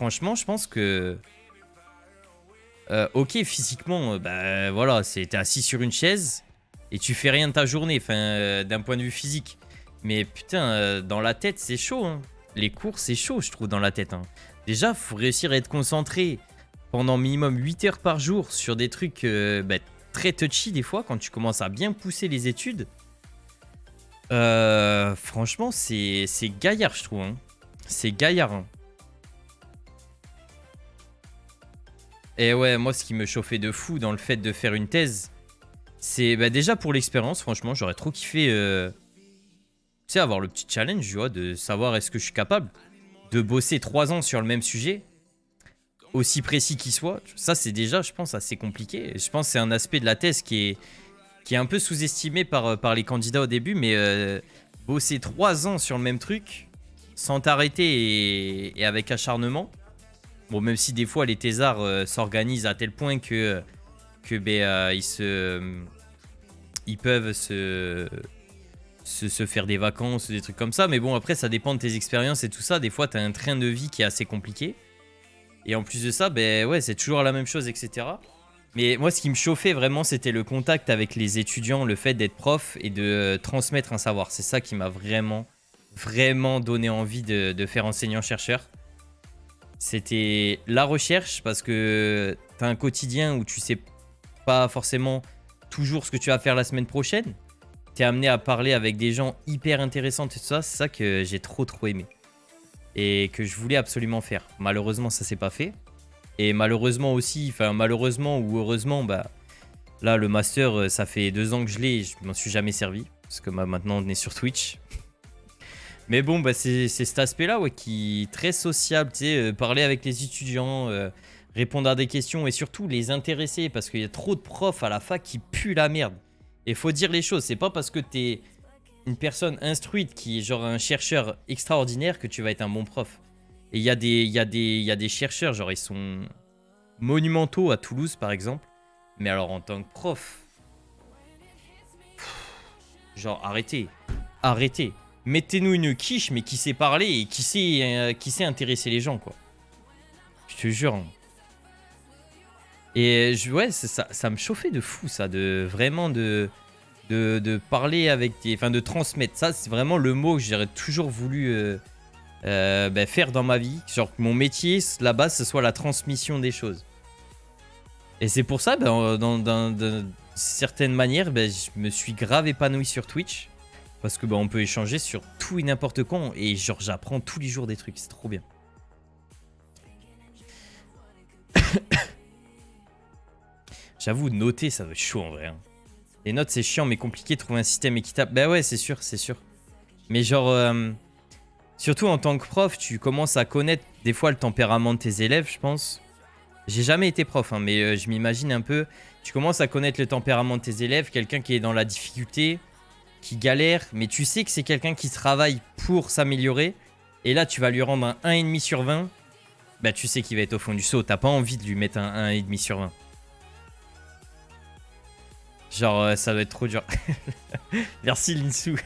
franchement, je pense que... ok, physiquement, bah voilà, t'es assis sur une chaise et tu fais rien de ta journée, d'un point de vue physique. Mais putain, dans la tête, c'est chaud. Hein. Les cours, c'est chaud, je trouve, dans la tête. Hein. Déjà, faut réussir à être concentré pendant minimum 8 heures par jour sur des trucs très touchy des fois, quand tu commences à bien pousser les études. Franchement, c'est gaillard, je trouve. Hein. C'est gaillard. Hein. Et ouais, moi, ce qui me chauffait de fou dans le fait de faire une thèse, c'est déjà pour l'expérience, franchement, j'aurais trop kiffé tu sais, avoir le petit challenge, tu vois, de savoir est-ce que je suis capable de bosser 3 ans sur le même sujet, aussi précis qu'il soit. Ça, c'est déjà, je pense, assez compliqué. Je pense que c'est un aspect de la thèse qui est un peu sous-estimé par les candidats au début, mais bosser 3 ans sur le même truc, sans t'arrêter et avec acharnement. Bon, même si des fois les thésards s'organisent à tel point que ils peuvent se faire des vacances, des trucs comme ça. Mais bon, après, ça dépend de tes expériences et tout ça. Des fois, t'as un train de vie qui est assez compliqué. Et en plus de ça, ouais, c'est toujours la même chose, etc. Mais moi, ce qui me chauffait vraiment, c'était le contact avec les étudiants, le fait d'être prof et de transmettre un savoir. C'est ça qui m'a vraiment, vraiment donné envie de faire enseignant-chercheur. C'était la recherche, parce que t'as un quotidien où tu sais pas forcément toujours ce que tu vas faire la semaine prochaine. T'es amené à parler avec des gens hyper intéressants et tout ça. C'est ça que j'ai trop aimé. Et que je voulais absolument faire. Malheureusement, ça s'est pas fait. Et malheureusement aussi, malheureusement ou heureusement, là, le master, ça fait 2 ans que je l'ai et je m'en suis jamais servi. Parce que maintenant, on est sur Twitch. Mais bon, c'est cet aspect-là, ouais, qui est très sociable, tu sais, parler avec les étudiants, répondre à des questions et surtout les intéresser, parce qu'il y a trop de profs à la fac qui puent la merde. Et faut dire les choses, c'est pas parce que t'es une personne instruite qui est genre un chercheur extraordinaire que tu vas être un bon prof. Et il y a des chercheurs, genre ils sont monumentaux à Toulouse par exemple, mais alors en tant que prof, genre arrêtez. Mettez-nous une quiche, mais qui sait parler et qui sait intéresser les gens, quoi. Je te jure. Hein. Et ouais, ça me chauffait de fou, ça, de vraiment de parler avec des... Enfin, de transmettre. Ça, c'est vraiment le mot que j'aurais toujours voulu faire dans ma vie. Genre que mon métier, la base, ce soit la transmission des choses. Et c'est pour ça, dans certaines manières, je me suis grave épanoui sur Twitch. Parce que on peut échanger sur tout et n'importe quoi. Et genre, j'apprends tous les jours des trucs. C'est trop bien. J'avoue, noter, ça va être chaud en vrai. Hein. Les notes, c'est chiant, mais compliqué de trouver un système équitable. Bah ouais, c'est sûr. Mais genre, surtout en tant que prof, tu commences à connaître des fois le tempérament de tes élèves, je pense. J'ai jamais été prof, hein, mais je m'imagine un peu. Tu commences à connaître le tempérament de tes élèves. Quelqu'un qui est dans la difficulté, qui galère, mais tu sais que c'est quelqu'un qui travaille pour s'améliorer. Et là, tu vas lui rendre un 1,5 sur 20. Bah, tu sais qu'il va être au fond du seau. T'as pas envie de lui mettre un 1,5 sur 20. Genre, ça doit être trop dur. Merci, Linsou.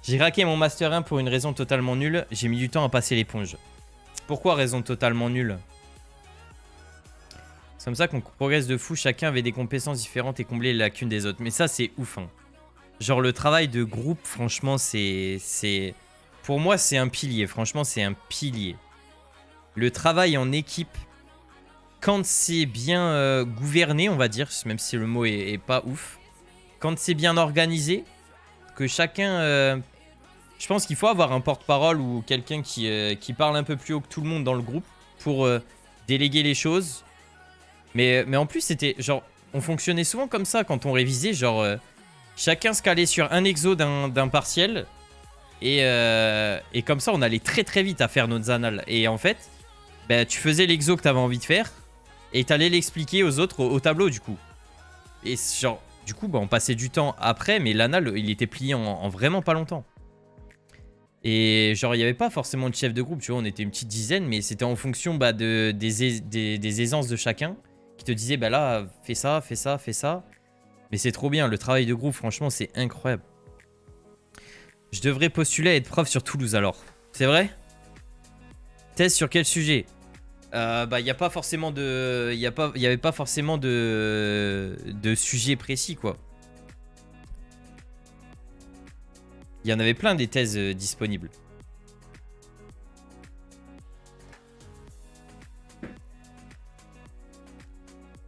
J'ai raqué mon Master 1 pour une raison totalement nulle. J'ai mis du temps à passer l'éponge. Pourquoi raison totalement nulle? C'est comme ça qu'on progresse de fou. Chacun avait des compétences différentes et comblait les lacunes des autres. Mais ça, c'est ouf. Hein. Genre, le travail de groupe, franchement, c'est... Pour moi, c'est un pilier. Franchement, c'est un pilier. Le travail en équipe, quand c'est bien gouverné, on va dire, même si le mot est pas ouf, quand c'est bien organisé, que chacun... je pense qu'il faut avoir un porte-parole ou quelqu'un qui parle un peu plus haut que tout le monde dans le groupe pour déléguer les choses. Mais en plus, c'était genre... On fonctionnait souvent comme ça quand on révisait, genre... chacun se calait sur un exo d'un partiel. Et comme ça, on allait très très vite à faire nos annales. Et en fait, tu faisais l'exo que t'avais envie de faire. Et t'allais l'expliquer aux autres au tableau du coup. Et genre, du coup, on passait du temps après. Mais l'anal, il était plié en vraiment pas longtemps. Et genre, il n'y avait pas forcément de chef de groupe. Tu vois, on était une petite dizaine. Mais c'était en fonction des aisances de chacun. Qui te disait, là, fais ça, fais ça, fais ça. Mais c'est trop bien, le travail de groupe, franchement, c'est incroyable. Je devrais postuler à être prof sur Toulouse alors. C'est vrai? Thèse sur quel sujet? Bah, il n'y a pas forcément de... Il y avait pas forcément de sujet précis, quoi. Il y en avait plein des thèses disponibles.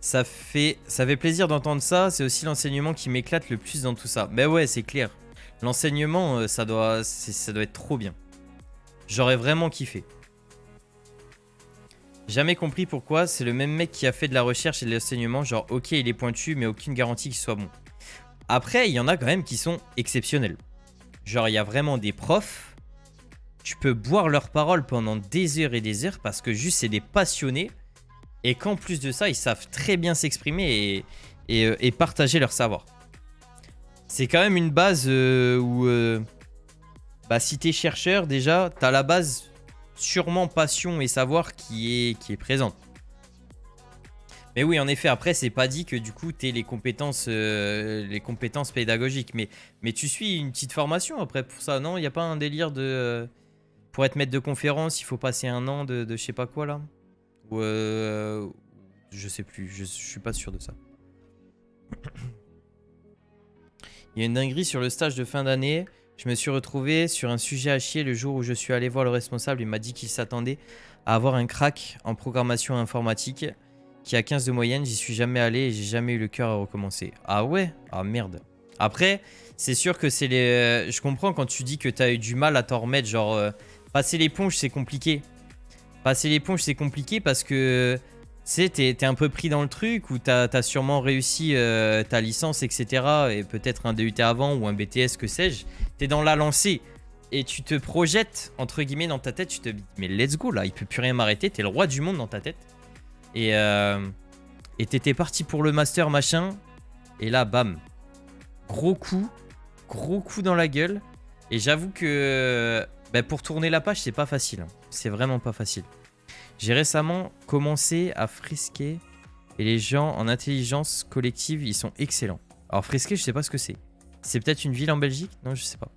Ça fait plaisir d'entendre ça. C'est aussi l'enseignement qui m'éclate le plus dans tout ça. Mais ouais, c'est clair. L'enseignement, ça doit être trop bien. J'aurais vraiment kiffé. Jamais compris pourquoi c'est le même mec qui a fait de la recherche et de l'enseignement. Genre, ok, il est pointu, mais aucune garantie qu'il soit bon. Après, il y en a quand même qui sont exceptionnels. Genre, il y a vraiment des profs. Tu peux boire leurs paroles pendant des heures et des heures parce que juste, c'est des passionnés. Et qu'en plus de ça, ils savent très bien s'exprimer et partager leur savoir. C'est quand même une base où... bah, si t'es chercheur, déjà, t'as la base... sûrement passion et savoir qui est présente. Mais oui, en effet, après, c'est pas dit que du coup, tu aies les compétences pédagogiques. Mais tu suis une petite formation après pour ça, non? Il n'y a pas un délire de... pour être maître de conférence, il faut passer un an de je sais pas quoi, là? Ou... je sais plus, je suis pas sûr de ça. Il y a une dinguerie sur le stage de fin d'année. Je me suis retrouvé sur un sujet à chier le jour où je suis allé voir le responsable. Il m'a dit qu'il s'attendait à avoir un crack en programmation informatique qui a 15 de moyenne. J'y suis jamais allé et j'ai jamais eu le cœur à recommencer. Ah ouais? Ah merde. Après, c'est sûr que c'est les... je comprends quand tu dis que tu as eu du mal à t'en remettre. Genre, passer l'éponge, c'est compliqué. Passer l'éponge, c'est compliqué parce que... tu sais, t'es un peu pris dans le truc où t'as sûrement réussi ta licence, etc. Et peut-être un DUT avant ou un BTS, que sais-je. T'es dans la lancée et tu te projettes, entre guillemets, dans ta tête. Tu te dis, mais let's go là, il peut plus rien m'arrêter. T'es le roi du monde dans ta tête. Et t'étais parti pour le master, machin. Et là, bam. Gros coup dans la gueule. Et j'avoue que bah, pour tourner la page, c'est pas facile. Hein. C'est vraiment pas facile. J'ai récemment commencé à frisquer et les gens en intelligence collective, ils sont excellents. Alors frisquer, je sais pas ce que c'est. C'est peut-être une ville en Belgique? Non, je sais pas.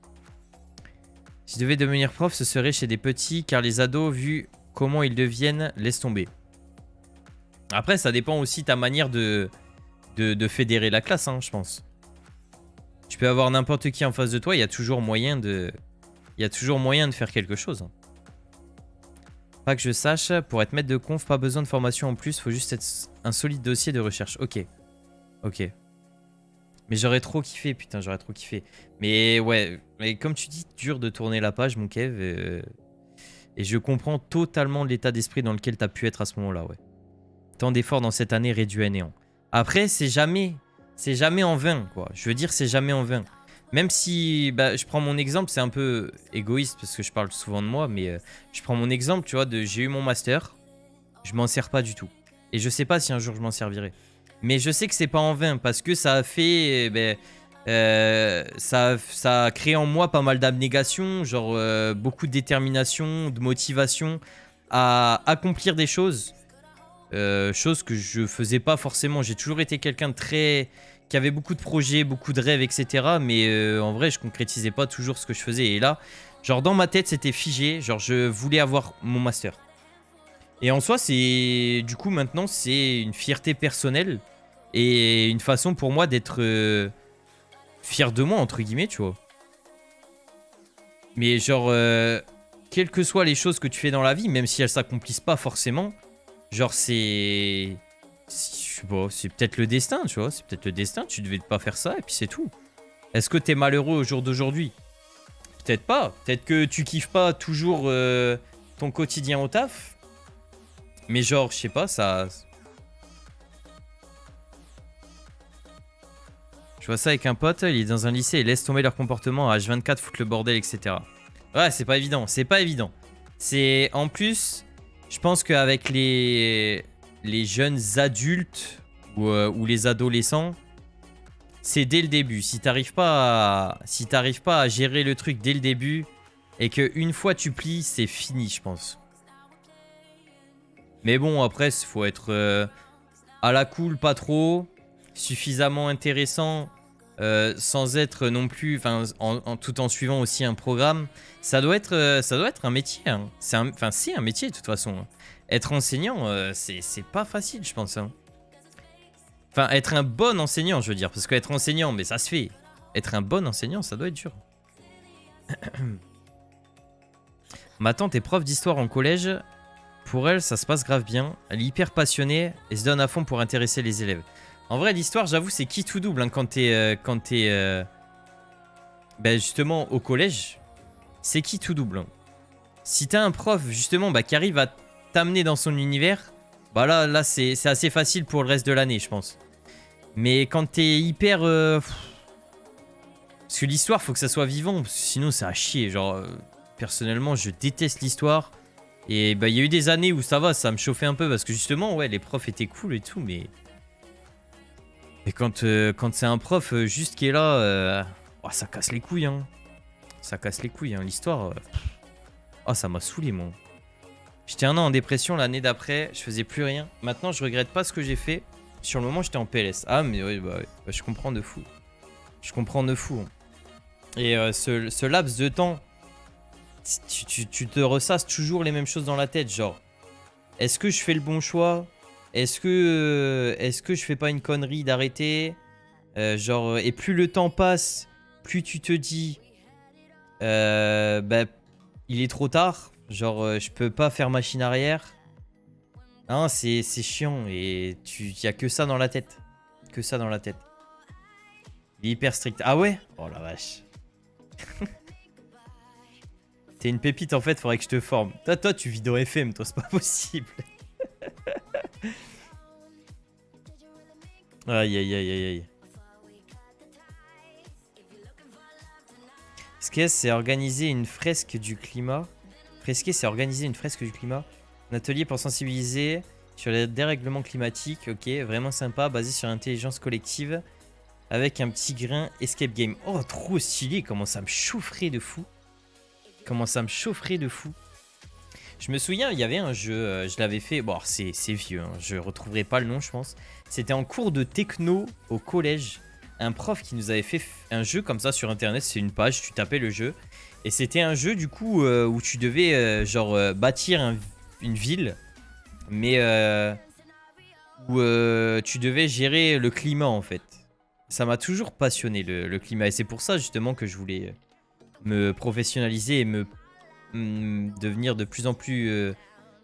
Si je devais devenir prof, ce serait chez des petits, car les ados, vu comment ils deviennent, laisse tomber. Après, ça dépend aussi de ta manière de fédérer la classe, hein, je pense. Tu peux avoir n'importe qui en face de toi, il y a toujours moyen de faire quelque chose. Hein. Pas que je sache, pour être maître de conf, pas besoin de formation en plus, faut juste être un solide dossier de recherche. Ok. Ok. Mais j'aurais trop kiffé, putain, j'aurais trop kiffé. Mais ouais, mais comme tu dis, dur de tourner la page, mon Kev. Et je comprends totalement l'état d'esprit dans lequel t'as pu être à ce moment-là, ouais. Tant d'efforts dans cette année réduits à néant. Après, c'est jamais en vain, quoi. Je veux dire, c'est jamais en vain. Même si, bah, je prends mon exemple, c'est un peu égoïste parce que je parle souvent de moi, mais je prends mon exemple, tu vois, j'ai eu mon master, je m'en sers pas du tout. Et je sais pas si un jour je m'en servirai. Mais je sais que c'est pas en vain parce que ça a fait, ça a créé en moi pas mal d'abnégation, genre beaucoup de détermination, de motivation à accomplir des choses. Choses que je faisais pas forcément. J'ai toujours été quelqu'un de très... qui avait beaucoup de projets, beaucoup de rêves, etc. Mais en vrai, je concrétisais pas toujours ce que je faisais. Et là, genre dans ma tête, c'était figé. Genre, je voulais avoir mon master. Et en soi, c'est... du coup, maintenant, c'est une fierté personnelle. Et une façon pour moi d'être fier de moi, entre guillemets, tu vois. Mais genre, quelles que soient les choses que tu fais dans la vie, même si elles s'accomplissent pas forcément, genre c'est... je sais pas, c'est peut-être le destin, tu vois. C'est peut-être le destin, tu devais pas faire ça et puis c'est tout. Est-ce que t'es malheureux au jour d'aujourd'hui? Peut-être pas. Peut-être que tu kiffes pas toujours ton quotidien au taf. Mais genre, je sais pas, ça... Je vois ça avec un pote, il est dans un lycée et laisse tomber leur comportement à H24, foutre le bordel, etc. Ouais, c'est pas évident, c'est pas évident. C'est... En plus, je pense qu'avec les jeunes adultes ou les adolescents, c'est dès le début. Si t'arrives pas à gérer le truc dès le début et qu'une fois tu plies, c'est fini, je pense. Mais bon, après, il faut être à la cool, pas trop, suffisamment intéressant sans être non plus, enfin, tout en suivant aussi un programme, ça doit être un métier. Hein. C'est un métier de toute façon. Hein. Être enseignant, c'est pas facile, je pense. Hein. Enfin, être un bon enseignant, je veux dire, parce qu'être enseignant, mais ça se fait. Être un bon enseignant, ça doit être dur. Ma tante est prof d'histoire en collège. Pour elle, ça se passe grave bien. Elle est hyper passionnée et se donne à fond pour intéresser les élèves. En vrai, l'histoire, j'avoue, c'est qui tout double hein, quand t'es ben, justement au collège. C'est qui tout double. Hein. Si t'as un prof justement bah, qui arrive à t'amener dans son univers, bah là c'est assez facile pour le reste de l'année, je pense. Mais quand t'es hyper... Parce que l'histoire, faut que ça soit vivant, parce que sinon ça a chier. Genre, personnellement, je déteste l'histoire. Et bah, il y a eu des années où ça va, ça me chauffait un peu, parce que justement, ouais, les profs étaient cool et tout, mais... Et quand c'est un prof juste qui est là, oh, ça casse les couilles, hein. Ça casse les couilles, hein. L'histoire... Oh, ça m'a saoulé, moi. J'étais 1 an en dépression, l'année d'après, je faisais plus rien. Maintenant, je regrette pas ce que j'ai fait. Sur le moment, j'étais en PLS. Ah, mais oui, bah, je comprends de fou. Je comprends de fou. Hein. Et ce laps de temps, tu te ressasses toujours les mêmes choses dans la tête. Genre, est-ce que je fais le bon choix? Est-ce que je fais pas une connerie d'arrêter? Genre, et plus le temps passe, plus tu te dis, bah, il est trop tard. Genre, je peux pas faire machine arrière. Hein, c'est chiant et y a que ça dans la tête. Que ça dans la tête. Il est hyper strict. Ah ouais? Oh la vache. T'es une pépite en fait, faudrait que je te forme. Toi, tu vis dans FM, toi, c'est pas possible. Aïe, aïe, aïe, aïe, aïe. Fresquer, c'est organiser une fresque du climat. Fresquer, c'est organiser une fresque du climat. Un atelier pour sensibiliser sur les dérèglements climatiques. Ok, vraiment sympa, basé sur l'intelligence collective. Avec un petit grain escape game. Oh, trop stylé, comment ça me chaufferait de fou. Comment ça me chaufferait de fou. Je me souviens, il y avait un jeu, je l'avais fait, bon c'est vieux, hein, je retrouverai pas le nom je pense. C'était en cours de techno au collège. Un prof qui nous avait fait un jeu comme ça sur internet, c'est une page, tu tapais le jeu. Et c'était un jeu du coup où tu devais genre bâtir une ville. Mais où tu devais gérer le climat en fait. Ça m'a toujours passionné le climat et c'est pour ça justement que je voulais me professionnaliser et devenir de plus en plus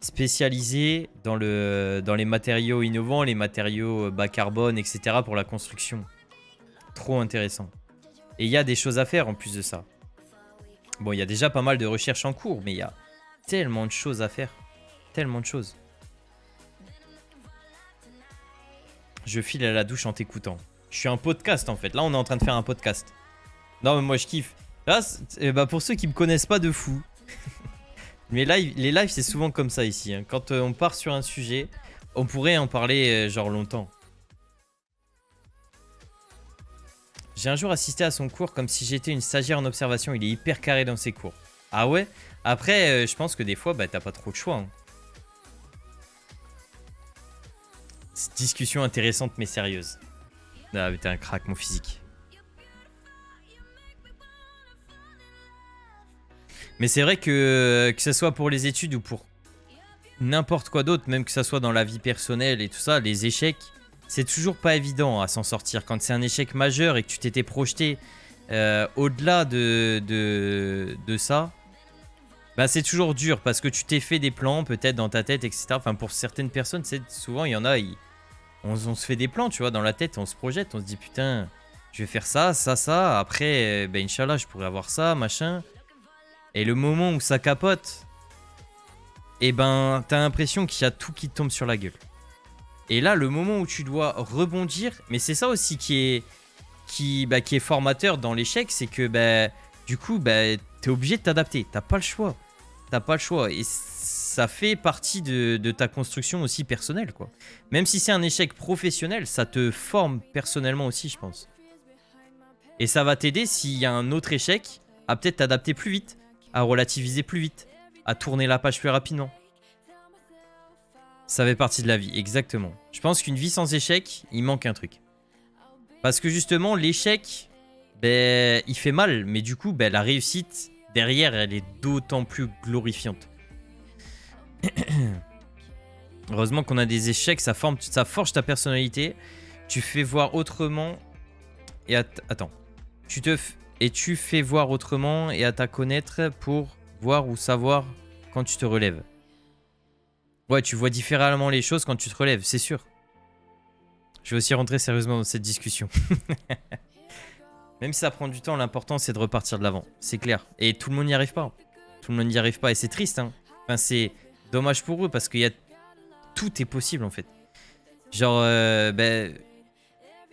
spécialisé dans les matériaux innovants, les matériaux bas carbone, etc. pour la construction. Trop intéressant. Et il y a des choses à faire en plus de ça. Bon, il y a déjà pas mal de recherches en cours, mais il y a tellement de choses à faire. Tellement de choses. Je file à la douche en t'écoutant. Je suis un podcast en fait. Là, on est en train de faire un podcast. Non, mais moi, je kiffe. Là, bah, pour ceux qui me connaissent pas de fou. Mais les lives, c'est souvent comme ça ici. Hein. Quand on part sur un sujet, on pourrait en parler genre longtemps. J'ai un jour assisté à son cours comme si j'étais une stagiaire en observation. Il est hyper carré dans ses cours. Ah ouais? Après, je pense que des fois, bah, t'as pas trop de choix. Hein. Discussion intéressante mais sérieuse. Ah, mais t'es un crack, mon physique. Mais c'est vrai que ce soit pour les études ou pour n'importe quoi d'autre, même que ça soit dans la vie personnelle et tout ça, les échecs, c'est toujours pas évident à s'en sortir. Quand c'est un échec majeur et que tu t'étais projeté au-delà de ça, bah c'est toujours dur parce que tu t'es fait des plans peut-être dans ta tête, etc. Enfin, pour certaines personnes, souvent il y en a, on se fait des plans, tu vois, dans la tête, on se projette, on se dit putain, je vais faire ça, ça, ça. Après, ben Inch'Allah, je pourrais avoir ça, machin. Et le moment où ça capote, et ben t'as l'impression qu'il y a tout qui te tombe sur la gueule. Et là, le moment où tu dois rebondir, mais c'est ça aussi qui est formateur dans l'échec, c'est que bah, du coup, bah, t'es obligé de t'adapter. T'as pas le choix. T'as pas le choix. Et ça fait partie de ta construction aussi personnelle, quoi. Même si c'est un échec professionnel, ça te forme personnellement aussi, je pense. Et ça va t'aider s'il y a un autre échec à peut-être t'adapter plus vite, à relativiser plus vite, à tourner la page plus rapidement. Ça fait partie de la vie, exactement. Je pense qu'une vie sans échec, il manque un truc. Parce que justement, l'échec, ben, il fait mal. Mais du coup, ben, la réussite, derrière, elle est d'autant plus glorifiante. Heureusement qu'on a des échecs, ça forge ta personnalité. Tu fais voir autrement. Et attends. Tu fais voir autrement et à ta connaître pour voir ou savoir quand tu te relèves. Ouais, tu vois différemment les choses quand tu te relèves, c'est sûr. Je vais aussi rentrer sérieusement dans cette discussion. Même si ça prend du temps, l'important c'est de repartir de l'avant. C'est clair. Et tout le monde n'y arrive pas. Tout le monde n'y arrive pas et c'est triste. Hein. Enfin, c'est dommage pour eux parce qu'il y a... Tout est possible en fait. Genre, ben...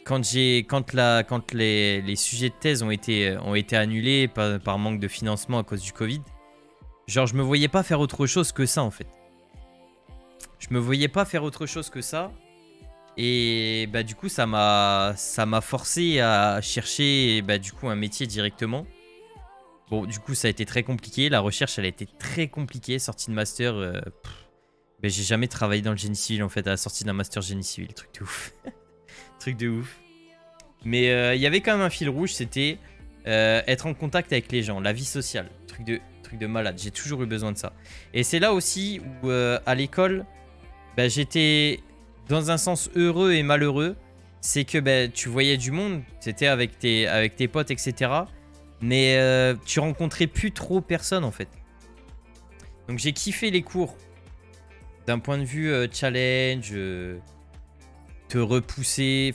Quand les sujets de thèse ont été annulés par manque de financement à cause du Covid, genre je me voyais pas faire autre chose que ça en fait. Je me voyais pas faire autre chose que ça. Et bah du coup ça m'a forcé à chercher bah, du coup un métier directement. Bon du coup ça a été très compliqué. La recherche elle a été très compliquée. Sortie de master, bah, j'ai jamais travaillé dans le génie civil en fait à la sortie d'un master génie civil. Truc de ouf. Truc de ouf. Mais il y avait quand même un fil rouge, c'était être en contact avec les gens, la vie sociale. Truc de malade, j'ai toujours eu besoin de ça. Et c'est là aussi où à l'école, bah, j'étais dans un sens heureux et malheureux. C'est que bah, tu voyais du monde, c'était avec tes potes, etc. Mais tu rencontrais plus trop personne en fait. Donc j'ai kiffé les cours d'un point de vue challenge, te repousser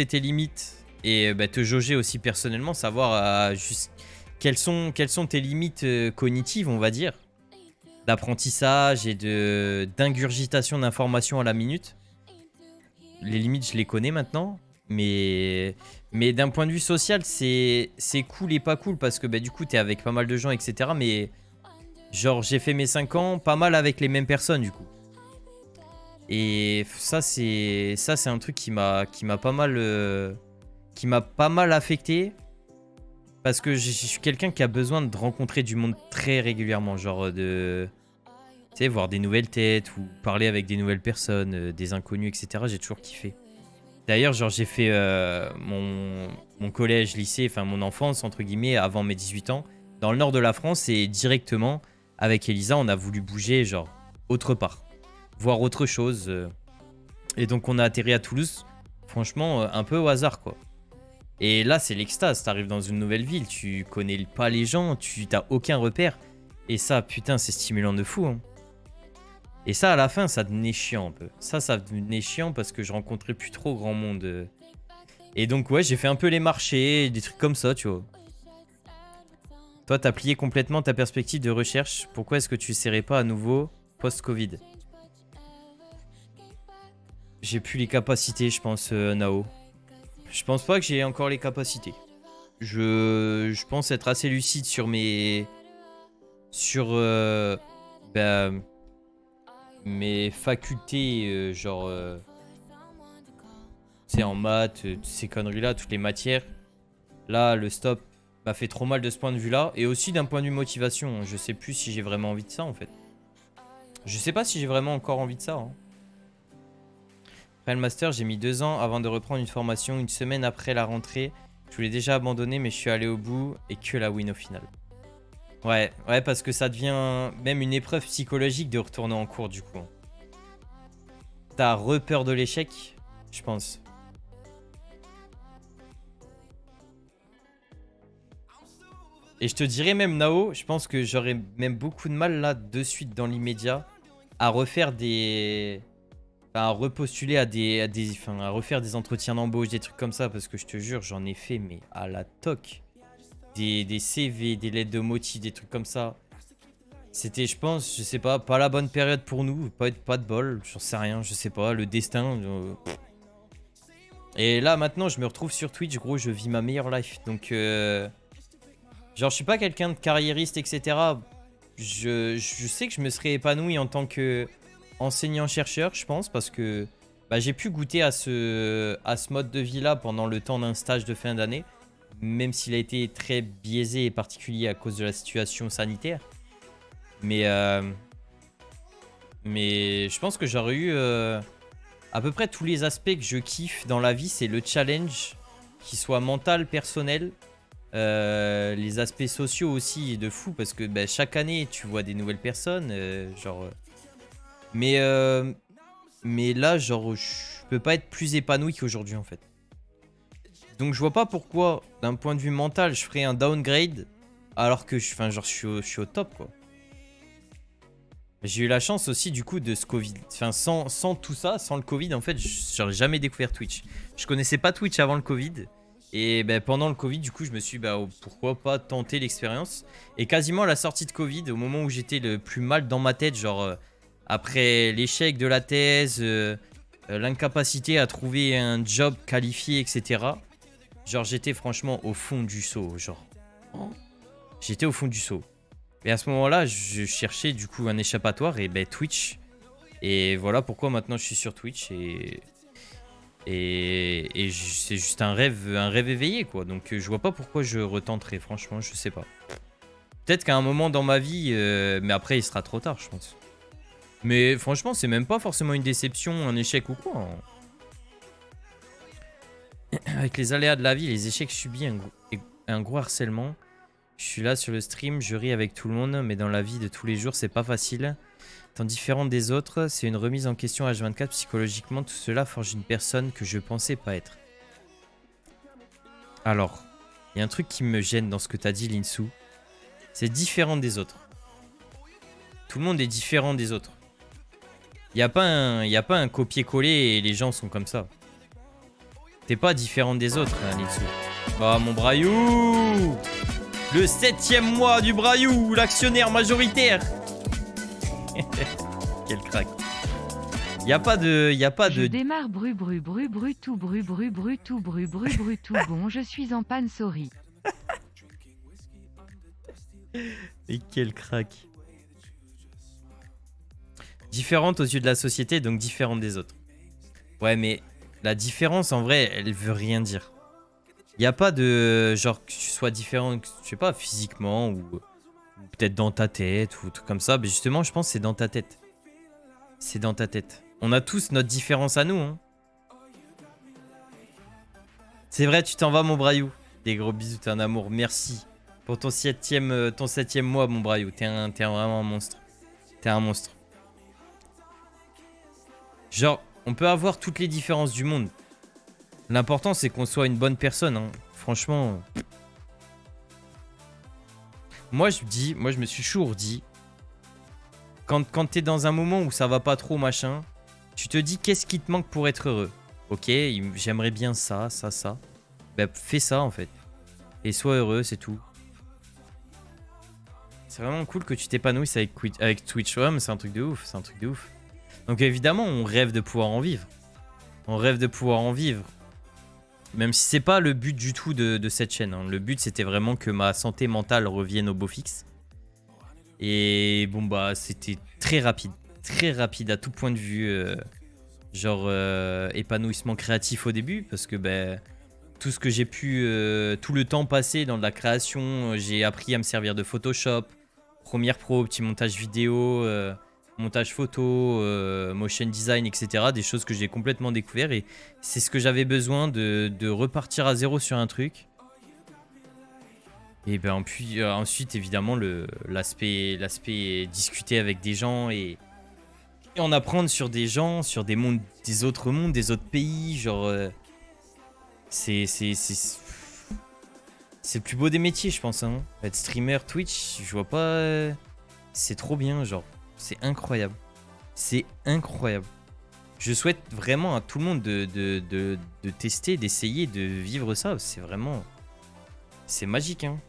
tes limites et bah, te jauger aussi personnellement, savoir juste quelles sont tes limites cognitives, on va dire, d'apprentissage et d'ingurgitation d'informations à la minute. Les limites, je les connais maintenant, mais d'un point de vue social, c'est cool et pas cool parce que bah, du coup, t'es avec pas mal de gens, etc. Mais genre, j'ai fait mes 5 ans pas mal avec les mêmes personnes, du coup. Et ça, c'est un truc qui m'a pas mal affecté parce que je suis quelqu'un qui a besoin de rencontrer du monde très régulièrement, genre de, tu sais, voir des nouvelles têtes ou parler avec des nouvelles personnes, des inconnus, etc. J'ai toujours kiffé. D'ailleurs, genre j'ai fait mon collège, lycée, enfin mon enfance entre guillemets avant mes 18 ans dans le nord de la France et directement avec Elisa, on a voulu bouger genre autre part, voir autre chose. Et donc on a atterri à Toulouse, franchement un peu au hasard quoi. Et là c'est l'extase, t'arrives dans une nouvelle ville, tu connais pas les gens, tu t'as aucun repère. Et ça putain c'est stimulant de fou hein. Et ça à la fin ça devenait chiant un peu. Ça devenait chiant parce que je rencontrais plus trop grand monde. Et donc ouais j'ai fait un peu les marchés, des trucs comme ça tu vois. Toi t'as plié complètement ta perspective de recherche, pourquoi est-ce que tu essaierais pas à nouveau post-Covid? J'ai plus les capacités, je pense, Nao. Je pense pas que j'ai encore les capacités. Je pense être assez lucide sur mes... Sur... bah, mes facultés, genre... tu sais, en maths, ces conneries-là, toutes les matières. Là, le stop m'a fait trop mal de ce point de vue-là. Et aussi d'un point de vue motivation. Je sais plus si j'ai vraiment envie de ça, en fait. Je sais pas si j'ai vraiment encore envie de ça, hein. Après le master, j'ai mis 2 ans avant de reprendre une formation. Une semaine après la rentrée, je voulais déjà abandonner, mais je suis allé au bout et que la win au final. Ouais, parce que ça devient même une épreuve psychologique de retourner en cours du coup. T'as repeur de l'échec, je pense. Et je te dirais même Nao, je pense que j'aurais même beaucoup de mal là, de suite dans l'immédiat, à refaire des... à repostuler à refaire des entretiens d'embauche, des trucs comme ça, parce que je te jure, j'en ai fait, mais à la toc. Des CV, des lettres de motif, des trucs comme ça. C'était, je pense, je sais pas la bonne période pour nous, pas de bol, j'en sais rien, je sais pas, le destin. Et là, maintenant, je me retrouve sur Twitch, gros, je vis ma meilleure life. Donc, genre, je suis pas quelqu'un de carriériste, etc. Je sais que je me serais épanoui en tant que enseignant-chercheur, je pense, parce que bah, j'ai pu goûter à ce mode de vie-là pendant le temps d'un stage de fin d'année, même s'il a été très biaisé et particulier à cause de la situation sanitaire. Mais je pense que j'aurais eu à peu près tous les aspects que je kiffe dans la vie, c'est le challenge, qui soit mental, personnel. Les aspects sociaux aussi de fou parce que bah, chaque année tu vois des nouvelles personnes. Mais, mais là, genre, je peux pas être plus épanoui qu'aujourd'hui en fait. Donc je vois pas pourquoi, d'un point de vue mental, je ferais un downgrade alors que je suis au top quoi. J'ai eu la chance aussi du coup de ce Covid. Enfin, sans tout ça, sans le Covid, en fait, j'aurais jamais découvert Twitch. Je connaissais pas Twitch avant le Covid. Et ben, pendant le Covid, du coup, je me suis dit, bah, pourquoi pas tenter l'expérience. Et quasiment à la sortie de Covid, au moment où j'étais le plus mal dans ma tête, genre après l'échec de la thèse, l'incapacité à trouver un job qualifié, etc. Genre, j'étais franchement au fond du seau. Genre, j'étais au fond du seau. Et à ce moment-là, je cherchais du coup un échappatoire et ben Twitch. Et voilà pourquoi maintenant je suis sur Twitch et c'est juste un rêve éveillé quoi. Donc je vois pas pourquoi je retenterais, franchement, je sais pas. Peut-être qu'à un moment dans ma vie, mais après il sera trop tard, je pense. Mais franchement, c'est même pas forcément une déception, un échec ou quoi. Avec les aléas de la vie, les échecs subis, un gros harcèlement. Je suis là sur le stream, je ris avec tout le monde, mais dans la vie de tous les jours, c'est pas facile. Tant différent des autres, c'est une remise en question H24 psychologiquement. Tout cela forge une personne que je pensais pas être. Alors, il y a un truc qui me gêne dans ce que t'as dit, Linsou. C'est différent des autres. Tout le monde est différent des autres. Il n'y a pas un copier-coller et les gens sont comme ça. T'es pas différent des autres, hein, Linsou. Ah, mon Brayou! Le 7e mois du Brayou, l'actionnaire majoritaire. Quel crack. Y a pas de. Je démarre tout bon, je suis en panne, sorry. Et quel crack. Différente aux yeux de la société, donc différente des autres. Ouais, mais la différence en vrai, elle veut rien dire. Y a pas de genre que tu sois différent, je sais pas, physiquement ou peut-être dans ta tête ou tout comme ça. Mais justement, je pense que c'est dans ta tête. C'est dans ta tête. On a tous notre différence à nous. Hein. C'est vrai, tu t'en vas, mon Brayou. Des gros bisous, t'es un amour. Merci pour ton septième mois, mon Brayou. T'es vraiment un monstre. T'es un monstre. Genre, on peut avoir toutes les différences du monde. L'important, c'est qu'on soit une bonne personne. Hein. Franchement. Moi, je me suis toujours dit. Quand t'es dans un moment où ça va pas trop, machin, tu te dis qu'est-ce qui te manque pour être heureux. Ok, j'aimerais bien ça. Bah, fais ça en fait. Et sois heureux, c'est tout. C'est vraiment cool que tu t'épanouisses avec Twitch. Ouais, mais c'est un truc de ouf, Donc évidemment, on rêve de pouvoir en vivre. Même si c'est pas le but du tout de cette chaîne. Hein. Le but, c'était vraiment que ma santé mentale revienne au beau fixe. Et bon, bah, c'était très rapide à tout point de vue. Épanouissement créatif au début, parce que ben, tout ce que j'ai pu, tout le temps passé dans de la création, j'ai appris à me servir de Photoshop, Premiere Pro, petit montage vidéo, montage photo, motion design, etc. Des choses que j'ai complètement découvert et c'est ce que j'avais besoin de repartir à zéro sur un truc. Et ben puis ensuite évidemment l'aspect discuter avec des gens et en apprendre sur des gens, sur des mondes, des autres mondes, des autres pays, genre c'est le plus beau des métiers, je pense. Hein. Être streamer Twitch, je vois pas, c'est trop bien, genre c'est incroyable, Je souhaite vraiment à tout le monde de tester, d'essayer, de vivre ça. C'est magique, hein.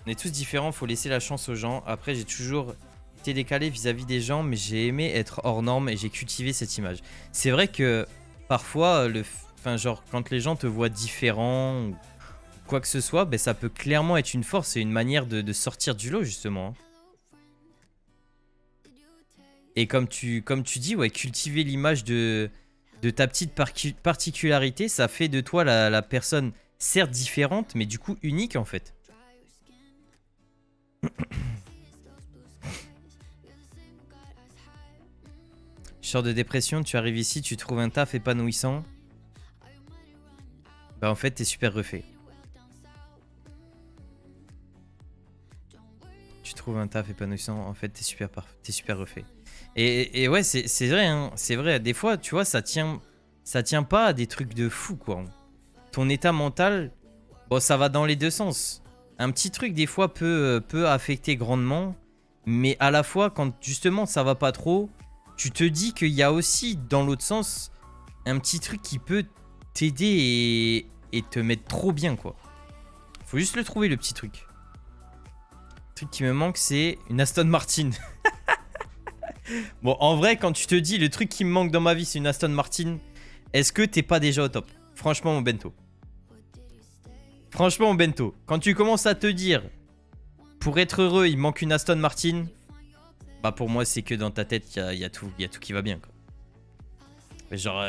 On est tous différents, faut laisser la chance aux gens. Après, j'ai toujours été décalé vis-à-vis des gens, mais j'ai aimé être hors norme et j'ai cultivé cette image. C'est vrai que parfois, quand les gens te voient différent ou quoi que ce soit, ben, ça peut clairement être une force et une manière de sortir du lot, justement. Hein. Et comme tu dis, ouais, cultiver l'image de ta petite particularité, ça fait de toi la personne certes différente, mais du coup unique en fait. Je sors de dépression, tu arrives ici, tu trouves un taf épanouissant. Bah en fait, t'es super refait. Tu trouves un taf épanouissant, en fait, t'es super refait. Et ouais, c'est vrai, hein, c'est vrai. Des fois, tu vois, ça tient pas à des trucs de fou, quoi. Ton état mental, bon, ça va dans les deux sens. Un petit truc, des fois, peut affecter grandement. Mais à la fois, quand justement ça va pas trop, tu te dis qu'il y a aussi, dans l'autre sens, un petit truc qui peut t'aider et te mettre trop bien, quoi. Faut juste le trouver, le petit truc. Le truc qui me manque, c'est une Aston Martin. Bon, en vrai, quand tu te dis le truc qui me manque dans ma vie, c'est une Aston Martin, est-ce que t'es pas déjà au top? Franchement, mon bento. Franchement, mon bento. Quand tu commences à te dire, pour être heureux, il manque une Aston Martin, bah pour moi, c'est que dans ta tête, il y a tout qui va bien, quoi. Mais genre...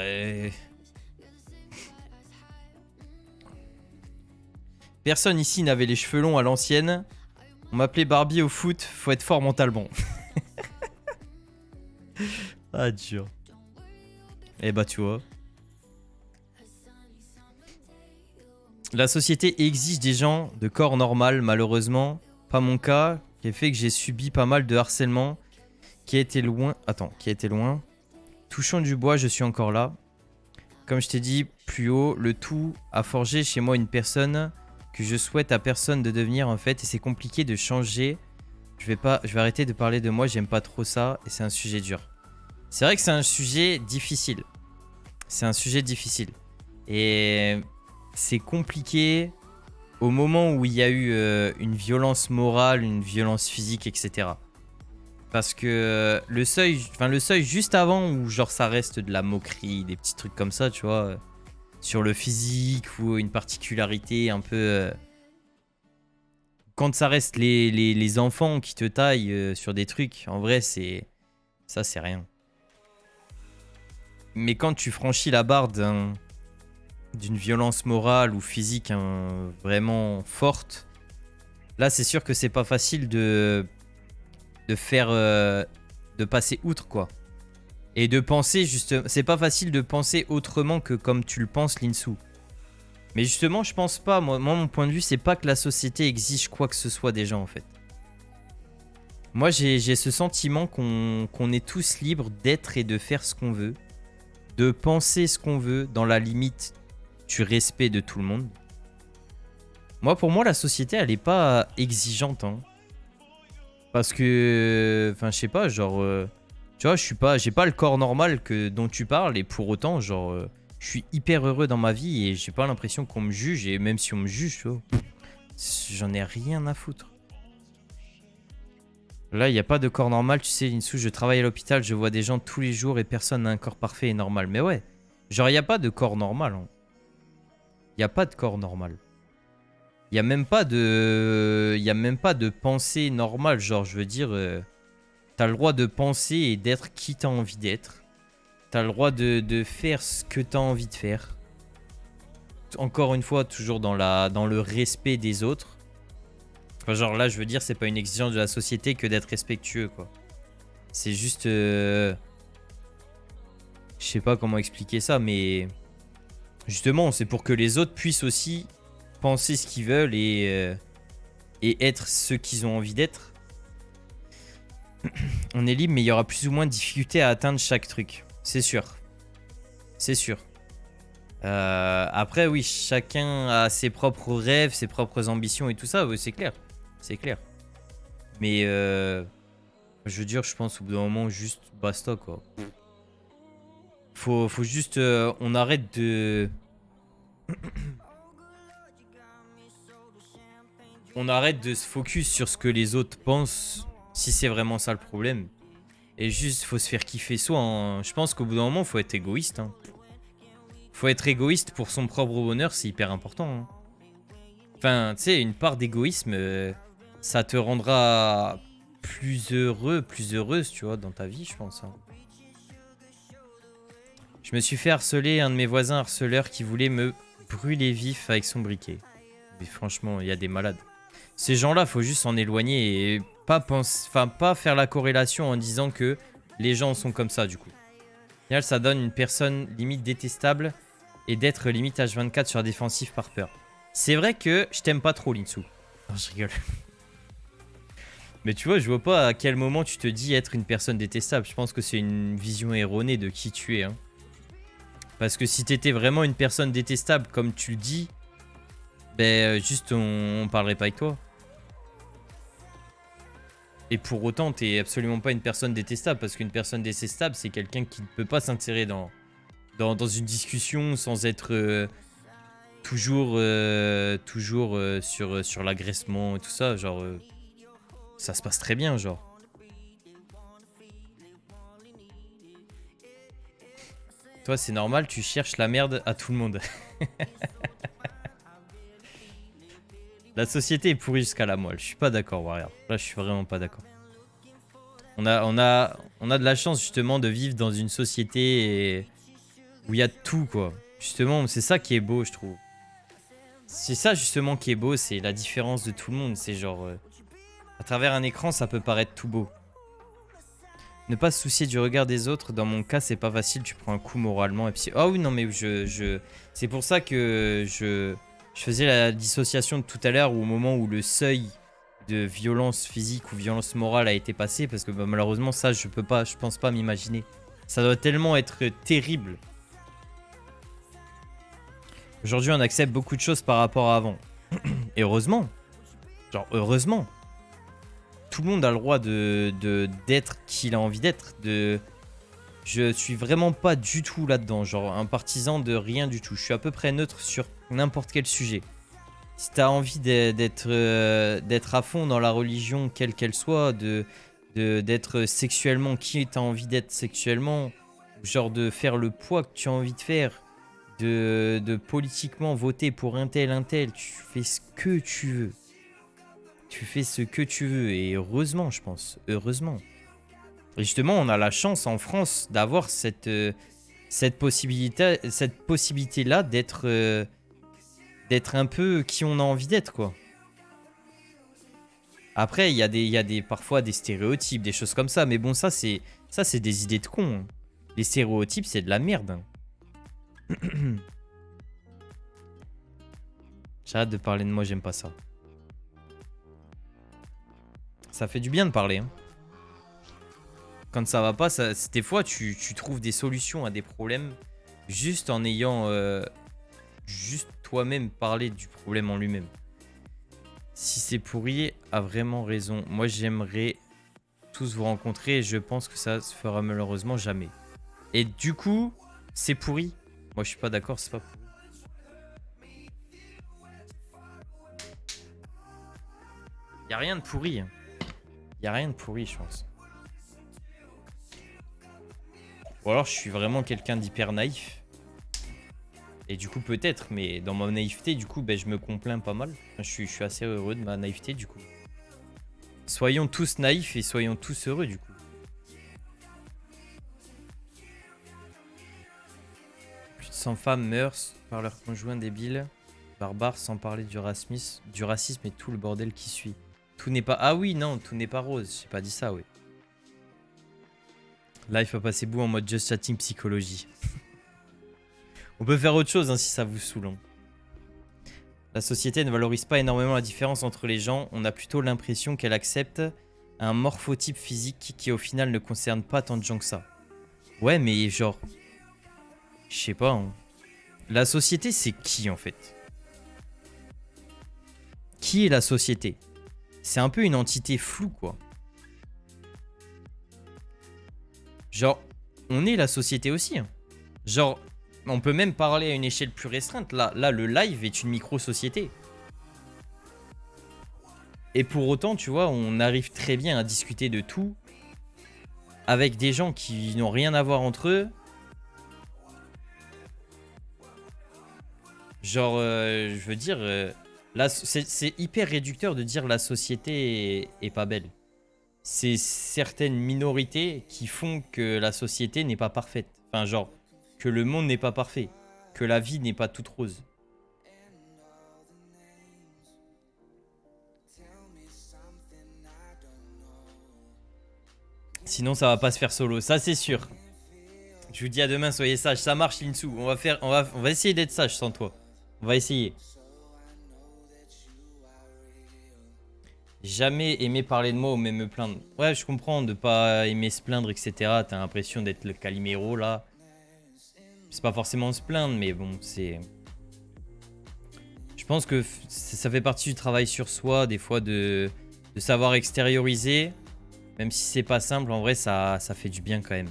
Personne ici n'avait les cheveux longs à l'ancienne. On m'appelait Barbie au foot, faut être fort mentalement. Ah, dur. Eh bah, tu vois. La société exige des gens de corps normal, malheureusement. Pas mon cas, qui a fait que j'ai subi pas mal de harcèlement. Qui a été loin. Attends, qui a été loin. Touchant du bois, je suis encore là. Comme je t'ai dit plus haut, le tout a forgé chez moi une personne que je souhaite à personne de devenir en fait. Et c'est compliqué de changer. Je vais arrêter de parler de moi, j'aime pas trop ça. Et c'est un sujet dur. C'est vrai que c'est un sujet difficile. C'est un sujet difficile. Et c'est compliqué au moment où il y a eu une violence morale, une violence physique, etc. Parce que le seuil juste avant où genre ça reste de la moquerie, des petits trucs comme ça, tu vois, sur le physique ou une particularité un peu... quand ça reste les enfants qui te taillent sur des trucs, en vrai, c'est rien. Mais quand tu franchis la barre d'une violence morale ou physique vraiment forte, là, c'est sûr que c'est pas facile de faire... de passer outre, quoi. Et de penser, juste, c'est pas facile de penser autrement que comme tu le penses, Linsou. Mais justement, je pense pas, moi mon point de vue, c'est pas que la société exige quoi que ce soit des gens, en fait. Moi, j'ai ce sentiment qu'on est tous libres d'être et de faire ce qu'on veut, de penser ce qu'on veut, dans la limite du respect de tout le monde. Moi, pour moi, la société, elle est pas exigeante, hein. Parce que, enfin, je sais pas, genre, tu vois, j'ai pas le corps normal dont tu parles, et pour autant, genre, je suis hyper heureux dans ma vie et j'ai pas l'impression qu'on me juge, et même si on me juge, tu vois, j'en ai rien à foutre. Là, il n'y a pas de corps normal, tu sais, Linsou, je travaille à l'hôpital, je vois des gens tous les jours et personne n'a un corps parfait et normal. Mais ouais, genre, il n'y a pas de corps normal. Hein. Il n'y a pas de corps normal. Il n'y a même pas de pensée normale. Genre, je veux dire, t'as le droit de penser et d'être qui t'as envie d'être. T'as le droit de faire ce que t'as envie de faire. Encore une fois, toujours dans le respect des autres. Enfin, genre là, je veux dire, c'est pas une exigence de la société que d'être respectueux, quoi. C'est juste... je sais pas comment expliquer ça, mais... Justement, c'est pour que les autres puissent aussi penser ce qu'ils veulent et être ce qu'ils ont envie d'être. On est libre, mais il y aura plus ou moins de difficultés à atteindre chaque truc. C'est sûr. C'est sûr. Après, oui, chacun a ses propres rêves, ses propres ambitions et tout ça, oui, c'est clair. C'est clair. Mais, je veux dire, je pense au bout d'un moment, juste basta, quoi. Faut juste... on arrête de... on arrête de se focus sur ce que les autres pensent, si c'est vraiment ça le problème. Et juste, faut se faire kiffer soi. Hein. Je pense qu'au bout d'un moment, faut être égoïste. Hein. Faut être égoïste pour son propre bonheur, c'est hyper important. Hein. Enfin, tu sais, une part d'égoïsme, ça te rendra plus heureux, plus heureuse, tu vois, dans ta vie, je pense. Hein. Je me suis fait harceler, un de mes voisins harceleurs qui voulait me brûler vif avec son briquet. Mais franchement, il y a des malades. Ces gens-là, faut juste s'en éloigner et pas faire la corrélation en disant que les gens sont comme ça, du coup. Au final, ça donne une personne limite détestable et d'être limite H24 sur défensif par peur. C'est vrai que je t'aime pas trop, Linsou. Non, je rigole. Mais tu vois, je vois pas à quel moment tu te dis être une personne détestable. Je pense que c'est une vision erronée de qui tu es. Hein. Parce que si t'étais vraiment une personne détestable, comme tu le dis, ben juste on parlerait pas avec toi. Et pour autant, t'es absolument pas une personne détestable. Parce qu'une personne détestable, c'est quelqu'un qui ne peut pas s'insérer dans une discussion sans être toujours sur l'agressement et tout ça. Genre, ça se passe très bien, genre. Toi, c'est normal, tu cherches la merde à tout le monde. La société est pourrie jusqu'à la moelle. Je suis pas d'accord, Warrior. Là, je suis vraiment pas d'accord. On a de la chance, justement, de vivre dans une société où il y a tout, quoi. Justement, c'est ça qui est beau, je trouve. C'est ça, justement, qui est beau. C'est la différence de tout le monde. C'est genre... à travers un écran, ça peut paraître tout beau. Ne pas se soucier du regard des autres, dans mon cas, c'est pas facile, tu prends un coup moralement et puis... Ah oui, non, mais c'est pour ça que je faisais la dissociation de tout à l'heure, au moment où le seuil de violence physique ou violence morale a été passé, parce que bah, malheureusement, ça, je pense pas m'imaginer. Ça doit tellement être terrible. Aujourd'hui, on accepte beaucoup de choses par rapport à avant. Et heureusement. Genre, heureusement. Tout le monde a le droit d'être qui il a envie d'être. Je suis vraiment pas du tout là-dedans. Genre un partisan de rien du tout. Je suis à peu près neutre sur n'importe quel sujet. Si t'as envie d'être à fond dans la religion, quelle qu'elle soit, d'être sexuellement qui t'as envie d'être sexuellement, genre de faire le poids que tu as envie de faire, de politiquement voter pour un tel, tu fais ce que tu veux. Tu fais ce que tu veux et heureusement, je pense. Heureusement. Et justement, on a la chance en France d'avoir cette possibilité-là d'être un peu qui on a envie d'être, quoi. Après, il y a parfois des stéréotypes, des choses comme ça. Mais bon, ça, c'est des idées de cons. Hein. Les stéréotypes, c'est de la merde. Hein. J'arrête de parler de moi, j'aime pas ça. Ça fait du bien de parler. Hein. Quand ça va pas, des fois, tu trouves des solutions à des problèmes juste en ayant juste toi-même parlé du problème en lui-même. Si c'est pourri, a vraiment raison. Moi, j'aimerais tous vous rencontrer et je pense que ça se fera malheureusement jamais. Et du coup, c'est pourri. Moi, je suis pas d'accord, c'est pas pourri. Y a rien de pourri. Y a rien de pourri, je pense. Ou alors je suis vraiment quelqu'un d'hyper naïf. Et du coup peut-être, mais dans ma naïveté, du coup, ben, je me complains pas mal. Je suis assez heureux de ma naïveté, du coup. Soyons tous naïfs et soyons tous heureux, du coup. Plus de 100 femmes meurent par leurs conjoints débiles, barbares, sans parler du racisme et tout le bordel qui suit. Tout n'est pas... Ah oui, non, tout n'est pas rose. J'ai pas dit ça, oui. Là, il faut passer bout en mode just chatting psychologie. On peut faire autre chose hein, si ça vous saoule. Hein. La société ne valorise pas énormément la différence entre les gens. On a plutôt l'impression qu'elle accepte un morphotype physique qui au final ne concerne pas tant de gens que ça. Ouais, mais genre... Je sais pas. Hein. La société, c'est qui en fait? Qui est la société? C'est un peu une entité floue, quoi. Genre, on est la société aussi. Hein. Genre, on peut même parler à une échelle plus restreinte. Là, le live est une micro-société. Et pour autant, tu vois, on arrive très bien à discuter de tout avec des gens qui n'ont rien à voir entre eux. Genre, je veux dire, là, c'est hyper réducteur de dire la société est pas belle. C'est certaines minorités qui font que la société n'est pas parfaite. Enfin, genre, que le monde n'est pas parfait. Que la vie n'est pas toute rose. Sinon, ça va pas se faire solo. Ça, c'est sûr. Je vous dis à demain, soyez sages. Ça marche, Linsu. On va essayer d'être sage sans toi. On va essayer. Jamais aimer parler de moi ou même me plaindre. Ouais, je comprends de pas aimer se plaindre, etc. T'as l'impression d'être le Calimero là. C'est pas forcément se plaindre, mais bon, c'est... Je pense que ça fait partie du travail sur soi, des fois, de savoir extérioriser. Même si c'est pas simple, en vrai, ça fait du bien quand même.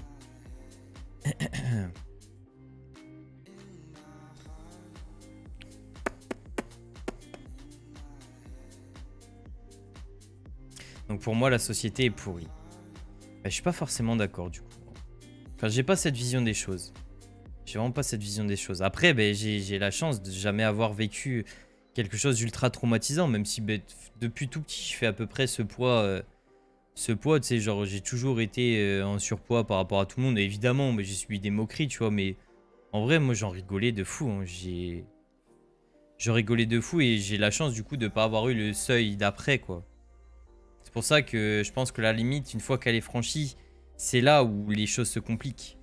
Donc pour moi, la société est pourrie. Bah, je suis pas forcément d'accord du coup. Enfin, j'ai pas cette vision des choses. J'ai vraiment pas cette vision des choses. Après, bah, j'ai la chance de jamais avoir vécu quelque chose d'ultra traumatisant, même si bah, depuis tout petit, je fais à peu près ce poids. Tu sais, genre j'ai toujours été en surpoids par rapport à tout le monde. Et évidemment, mais j'ai subi des moqueries, tu vois. Mais en vrai, moi, j'en rigolais de fou. Hein. Je rigolais de fou et j'ai la chance du coup de pas avoir eu le seuil d'après, quoi. C'est pour ça que je pense que la limite, une fois qu'elle est franchie, c'est là où les choses se compliquent.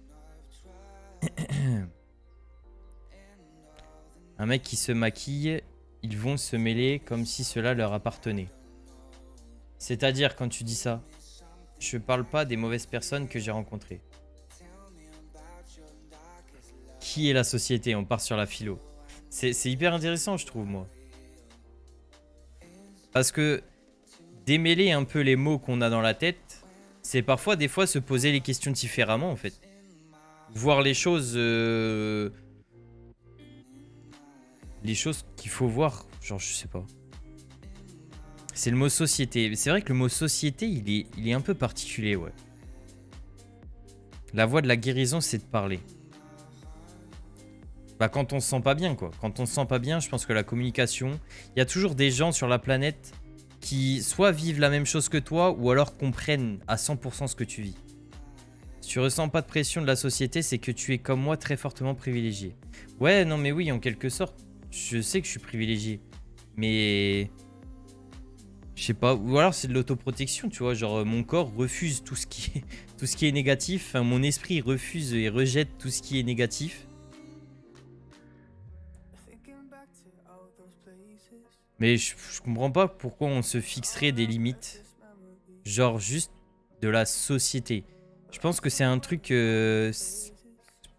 Un mec qui se maquille, ils vont se mêler comme si cela leur appartenait. C'est-à-dire, quand tu dis ça, je parle pas des mauvaises personnes que j'ai rencontrées. Qui est la société? On part sur la philo. C'est hyper intéressant, je trouve, moi. Parce que démêler un peu les mots qu'on a dans la tête, c'est parfois, des fois, se poser les questions différemment, en fait. Voir les choses qu'il faut voir. Genre, je sais pas. C'est le mot société. C'est vrai que le mot société, il est un peu particulier, ouais. La voie de la guérison, c'est de parler. Bah, quand on se sent pas bien, quoi. Quand on se sent pas bien, je pense que la communication... Il y a toujours des gens sur la planète qui soit vivent la même chose que toi, ou alors comprennent à 100% ce que tu vis. Si tu ressens pas de pression de la société, c'est que tu es comme moi très fortement privilégié. Ouais, non mais oui, en quelque sorte, je sais que je suis privilégié. Mais... Je sais pas, ou alors c'est de l'autoprotection, tu vois, genre mon corps refuse tout ce qui est négatif, enfin, mon esprit refuse et rejette tout ce qui est négatif. Mais je comprends pas pourquoi on se fixerait des limites, genre juste de la société. Je pense que c'est un truc,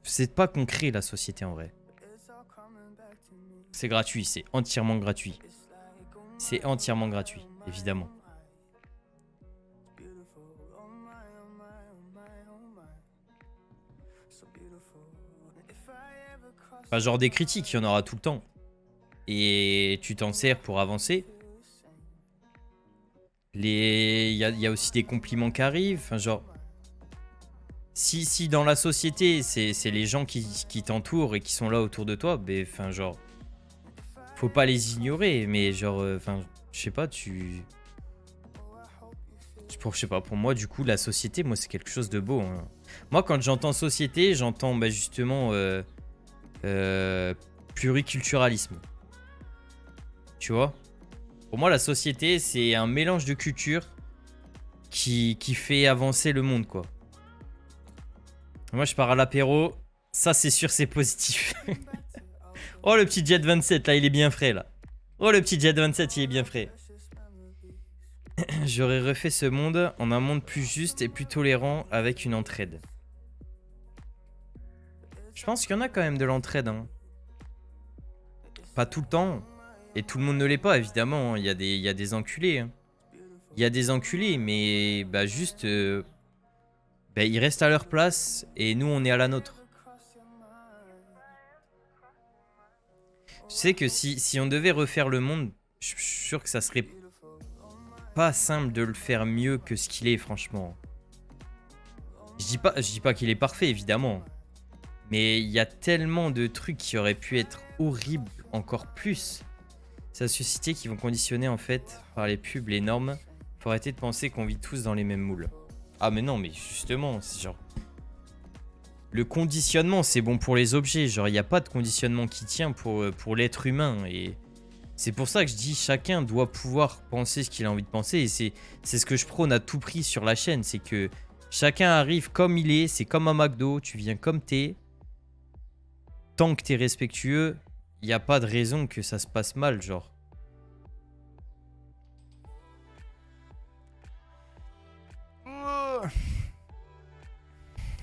c'est pas concret la société en vrai. C'est gratuit, c'est entièrement gratuit. C'est entièrement gratuit, évidemment. Enfin, genre des critiques, il y en aura tout le temps. Et tu t'en sers pour avancer. Il y a aussi des compliments qui arrivent. Enfin, genre... Si dans la société, c'est les gens qui t'entourent et qui sont là autour de toi, ben, enfin, genre... Faut pas les ignorer, mais genre... Enfin, je sais pas, je sais pas, pour moi, du coup, la société, moi, c'est quelque chose de beau. Hein. Moi, quand j'entends société, j'entends bah, justement... pluriculturalisme. Tu vois? Pour moi, la société, c'est un mélange de cultures qui fait avancer le monde, quoi. Moi, je pars à l'apéro. Ça, c'est sûr, c'est positif. Oh, le petit Jet 27, là, il est bien frais, là. Oh, le petit Jet 27, il est bien frais. J'aurais refait ce monde en un monde plus juste et plus tolérant avec une entraide. Je pense qu'il y en a quand même de l'entraide, hein. Pas tout le temps. Et tout le monde ne l'est pas, évidemment. Il y a des enculés. Hein. Il y a des enculés, mais bah, juste... bah, ils restent à leur place et nous, on est à la nôtre. Je sais que si on devait refaire le monde, je suis sûr que ça serait pas simple de le faire mieux que ce qu'il est, franchement. Je dis pas qu'il est parfait, évidemment. Mais il y a tellement de trucs qui auraient pu être horribles encore plus. C'est la société qui vont conditionner en fait par les pubs, les normes. Faut arrêter de penser qu'on vit tous dans les mêmes moules. Ah mais non, mais justement, c'est genre... Le conditionnement, c'est bon pour les objets. Genre, il n'y a pas de conditionnement qui tient pour l'être humain. Et c'est pour ça que je dis chacun doit pouvoir penser ce qu'il a envie de penser. Et c'est ce que je prône à tout prix sur la chaîne. C'est que Chacun arrive comme il est. C'est comme un McDo. Tu viens comme t'es. Tant que t'es respectueux, il n'y a pas de raison que ça se passe mal, genre.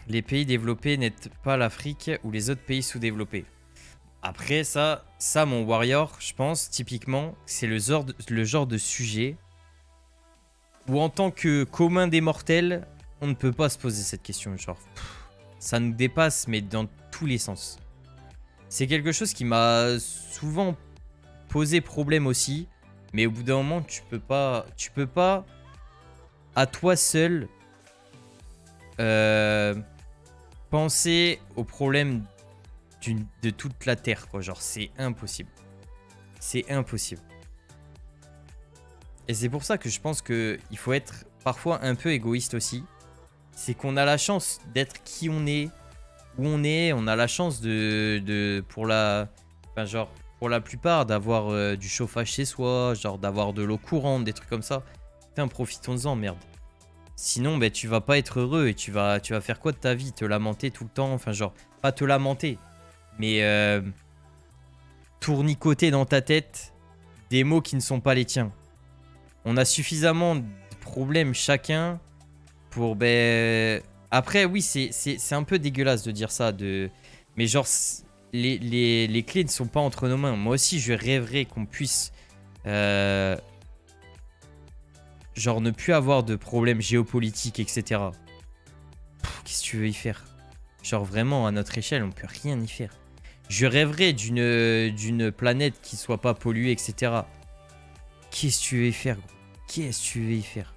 Les pays développés n'aident pas l'Afrique ou les autres pays sous-développés. Après, ça, mon Warrior, je pense, typiquement, c'est le genre de sujet où, en tant que commun des mortels, on ne peut pas se poser cette question. Genre, ça nous dépasse, mais dans tous les sens. C'est quelque chose qui m'a souvent posé problème aussi, mais au bout d'un moment, tu peux pas, à toi seul, penser aux problèmes de toute la Terre, quoi. Genre, c'est impossible. C'est impossible. Et c'est pour ça que je pense qu'il faut être parfois un peu égoïste aussi. C'est qu'on a la chance d'être qui on est, où on est. On a la chance pour la plupart, d'avoir du chauffage chez soi, genre d'avoir de l'eau courante, des trucs comme ça. Putain, profitons-en, merde. Sinon, ben, tu vas pas être heureux et tu vas faire quoi de ta vie? Te lamenter tout le temps? Enfin, genre, pas te lamenter, mais tournicoter dans ta tête des mots qui ne sont pas les tiens. On a suffisamment de problèmes chacun pour... Ben... Après, oui, c'est un peu dégueulasse de dire ça, mais genre, les clés ne sont pas entre nos mains. Moi aussi, je rêverais qu'on puisse... genre ne plus avoir de problèmes géopolitiques, etc. Qu'est-ce que tu veux y faire? Genre vraiment, à notre échelle, on peut rien y faire. Je rêverais d'une planète qui soit pas polluée, etc. Qu'est-ce que tu veux y faire, gros? Qu'est-ce que tu veux y faire?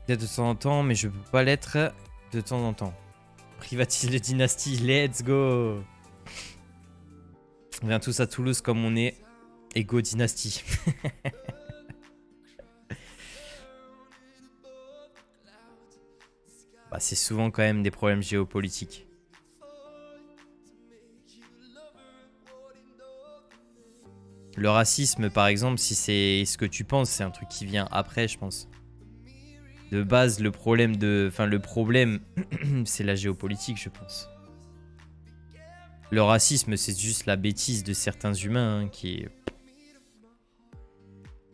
Peut-être de temps en temps, mais je peux pas l'être de temps en temps. Privatise le dynastie, let's go! On vient tous à Toulouse comme on est. Ego dynastie. Bah, c'est souvent quand même des problèmes géopolitiques. Le racisme, par exemple, si c'est ce que tu penses, c'est un truc qui vient après, je pense. De base, le problème, c'est la géopolitique, je pense. Le racisme, c'est juste la bêtise de certains humains hein, qui...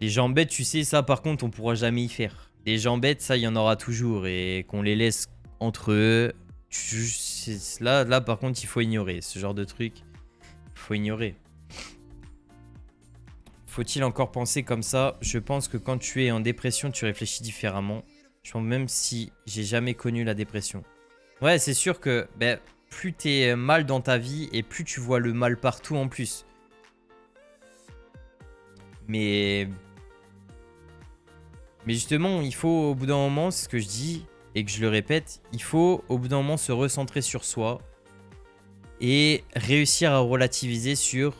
Les gens bêtes, tu sais, ça par contre, on pourra jamais y faire. Les gens bêtes, ça, il y en aura toujours. Et qu'on les laisse entre eux, là, par contre, il faut ignorer. Ce genre de truc, il faut ignorer. Faut-il encore penser comme ça? Je pense que quand tu es en dépression, tu réfléchis différemment. Je pense même si j'ai jamais connu la dépression. Ouais, c'est sûr que ben, plus t'es mal dans ta vie et plus tu vois le mal partout en plus. Mais justement, il faut au bout d'un moment, c'est ce que je dis et que je le répète, il faut au bout d'un moment se recentrer sur soi et réussir à relativiser sur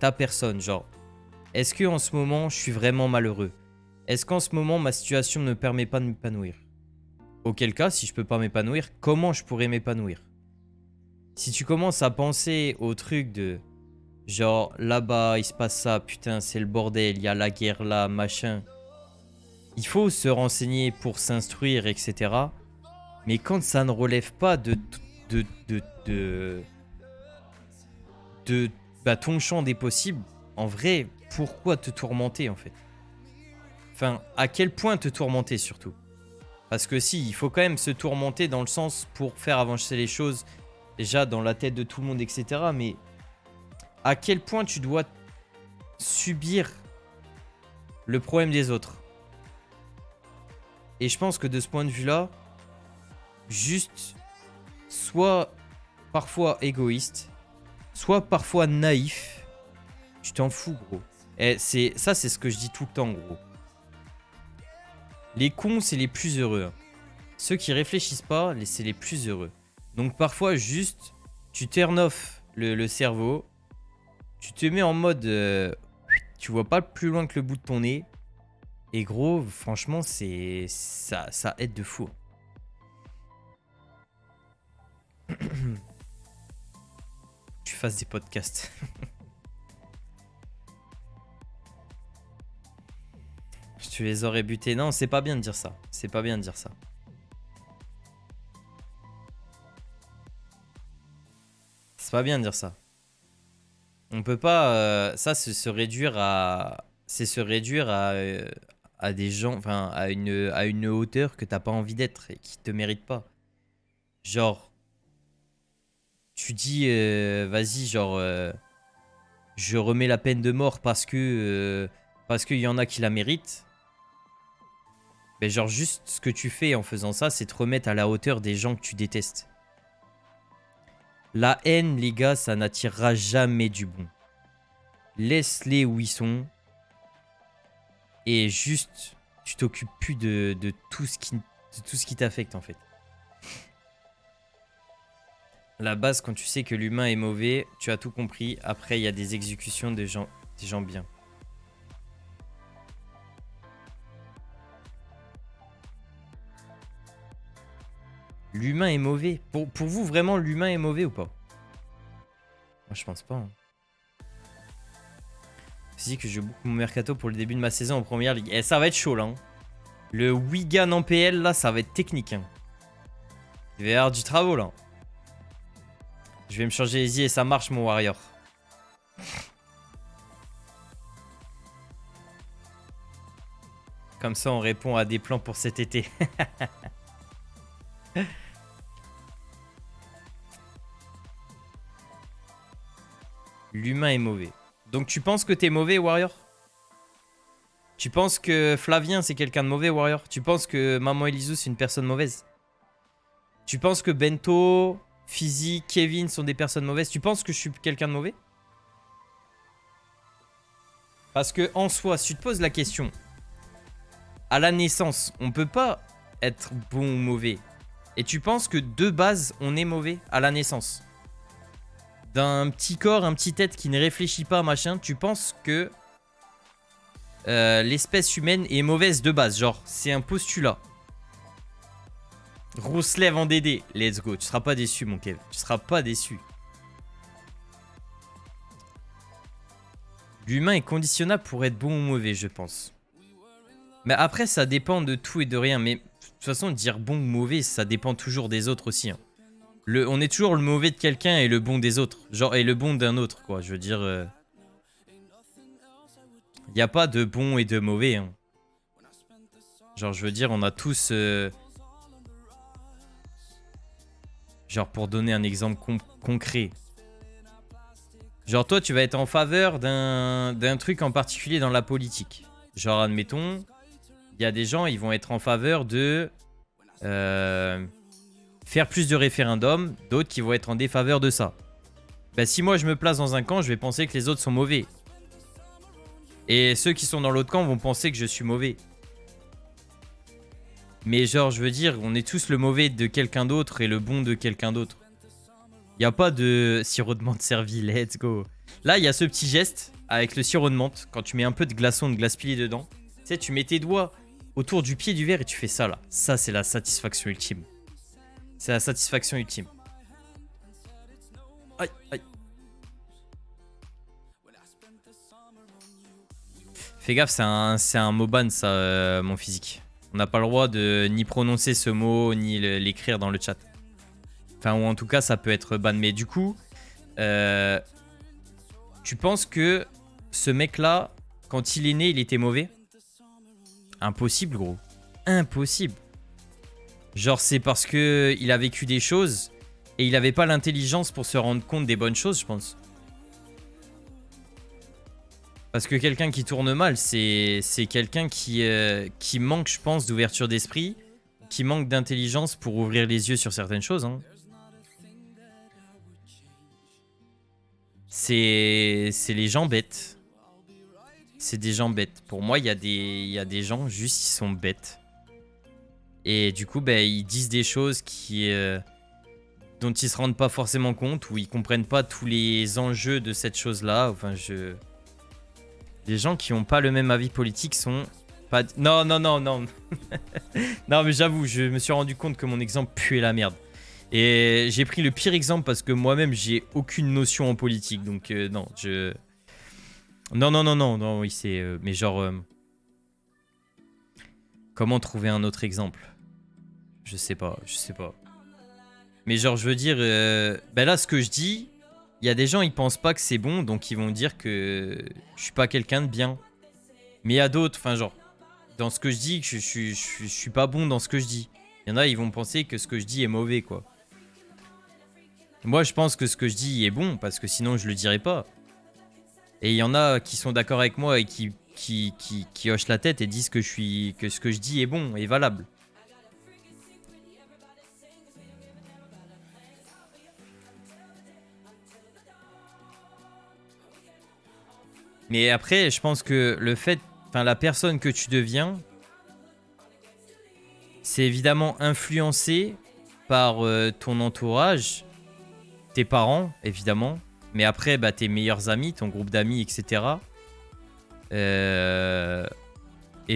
ta personne. Genre, est-ce que en ce moment, je suis vraiment malheureux? Est-ce qu'en ce moment, ma situation ne me permet pas de m'épanouir? Auquel cas, si je peux pas m'épanouir, comment je pourrais m'épanouir? Si tu commences à penser au truc de genre là-bas, il se passe ça, putain, c'est le bordel, il y a la guerre là, machin. Il faut se renseigner pour s'instruire, etc. Mais quand ça ne relève pas de ton champ des possibles, en vrai, pourquoi te tourmenter en fait? Enfin, à quel point te tourmenter surtout? Parce que si, il faut quand même se tourmenter dans le sens pour faire avancer les choses, déjà dans la tête de tout le monde, etc. Mais à quel point tu dois subir le problème des autres? Et je pense que de ce point de vue-là, juste soit parfois égoïste, soit parfois naïf. Tu t'en fous, gros. Et ça, c'est ce que je dis tout le temps, gros. Les cons, c'est les plus heureux. Ceux qui réfléchissent pas, c'est les plus heureux. Donc parfois, juste, tu turn off le cerveau. Tu te mets en mode... tu vois pas plus loin que le bout de ton nez. Et gros, franchement, ça aide de fou. Tu fasses des podcasts. Tu les aurais butés. Non, c'est pas bien de dire ça. C'est pas bien de dire ça. C'est pas bien de dire ça. On peut pas... ça, c'est se réduire à... C'est se réduire à des gens... Enfin, à une hauteur que t'as pas envie d'être et qui te mérite pas. Genre... Tu dis... vas-y, genre... je remets la peine de mort parce que... parce qu'il y en a qui la méritent. Mais genre, juste ce que tu fais en faisant ça, c'est te remettre à la hauteur des gens que tu détestes. La haine, les gars, ça n'attirera jamais du bon. Laisse-les où ils sont. Et juste, tu t'occupes plus de tout ce qui t'affecte, en fait. La base, quand tu sais que l'humain est mauvais, tu as tout compris. Après, il y a des exécutions des gens bien. L'humain est mauvais. Pour vous, vraiment, l'humain est mauvais ou pas? Moi, je pense pas. Hein. Je dis que je joue beaucoup mon mercato pour le début de ma saison en première ligue. Et ça va être chaud, là. Hein. Le Wigan en PL, là, ça va être technique. Hein. Il va y avoir du travail, là. Je vais me changer les yeux et ça marche, mon Warrior. Comme ça, on répond à des plans pour cet été. L'humain est mauvais. Donc tu penses que t'es mauvais, Warrior? Tu penses que Flavien, c'est quelqu'un de mauvais, Warrior? Tu penses que Maman Elisou, c'est une personne mauvaise? Tu penses que Bento, Fizzy, Kevin sont des personnes mauvaises? Tu penses que je suis quelqu'un de mauvais? Parce que en soi, si tu te poses la question, à la naissance, on peut pas être bon ou mauvais. Et tu penses que de base, on est mauvais à la naissance? D'un petit corps, un petit tête qui ne réfléchit pas, machin, tu penses que l'espèce humaine est mauvaise de base. Genre, c'est un postulat. Rouslev en DD. Let's go. Tu seras pas déçu, mon Kev. Tu seras pas déçu. L'humain est conditionnable pour être bon ou mauvais, je pense. Mais après, ça dépend de tout et de rien. Mais de toute façon, dire bon ou mauvais, ça dépend toujours des autres aussi. Hein. On est toujours le mauvais de quelqu'un et le bon des autres. Genre, et le bon d'un autre, quoi. Je veux dire... y a pas de bon et de mauvais. Hein. Genre, je veux dire, on a tous... Genre, pour donner un exemple concret. Genre, toi, tu vas être en faveur d'un truc en particulier dans la politique. Genre, admettons, il y a des gens, ils vont être en faveur de... faire plus de référendums, d'autres qui vont être en défaveur de ça. Bah, si moi je me place dans un camp, je vais penser que les autres sont mauvais. Et ceux qui sont dans l'autre camp vont penser que je suis mauvais. Mais genre, je veux dire, on est tous le mauvais de quelqu'un d'autre et le bon de quelqu'un d'autre. Il n'y a pas de sirop de menthe servi, let's go. Là, il y a ce petit geste avec le sirop de menthe. Quand tu mets un peu de glaçon, de glace pilée dedans. Tu sais, tu mets tes doigts autour du pied du verre et tu fais ça là. Ça, c'est la satisfaction ultime. C'est la satisfaction ultime. Aïe, aïe. Fais gaffe, c'est un mot ban, ça, mon physique. On n'a pas le droit de ni prononcer ce mot, ni l'écrire dans le chat. Enfin, ou en tout cas, ça peut être ban. Mais du coup, tu penses que ce mec-là, quand il est né, il était mauvais? Impossible, gros. Impossible. Genre, c'est parce que il a vécu des choses et il n'avait pas l'intelligence pour se rendre compte des bonnes choses, je pense. Parce que quelqu'un qui tourne mal, c'est quelqu'un qui manque, je pense, d'ouverture d'esprit, qui manque d'intelligence pour ouvrir les yeux sur certaines choses. Hein. C'est les gens bêtes. C'est des gens bêtes. Pour moi, il y a des gens, juste, ils sont bêtes. Et du coup, bah, ils disent des choses dont ils se rendent pas forcément compte, ou ils comprennent pas tous les enjeux de cette chose-là. Enfin, les gens qui ont pas le même avis politique sont pas... Non, non, non, non. Non, mais j'avoue, je me suis rendu compte que mon exemple puait la merde. Et j'ai pris le pire exemple parce que moi-même, j'ai aucune notion en politique. Donc, non, Non, non, non, non, non, oui, c'est... mais genre... Comment trouver un autre exemple? Je sais pas. Mais genre, je veux dire, ben là, ce que je dis, il y a des gens, ils pensent pas que c'est bon, donc ils vont dire que je suis pas quelqu'un de bien. Mais il y a d'autres, enfin genre, dans ce que je dis, que je suis pas bon dans ce que je dis. Il y en a, ils vont penser que ce que je dis est mauvais, quoi. Moi, je pense que ce que je dis est bon, parce que sinon, je le dirais pas. Et il y en a qui sont d'accord avec moi et qui hochent la tête et disent que ce que je dis est bon et valable. Mais après, je pense que le fait, enfin la personne que tu deviens, c'est évidemment influencé par ton entourage, tes parents, évidemment. Mais après, bah, tes meilleurs amis, ton groupe d'amis, etc. Et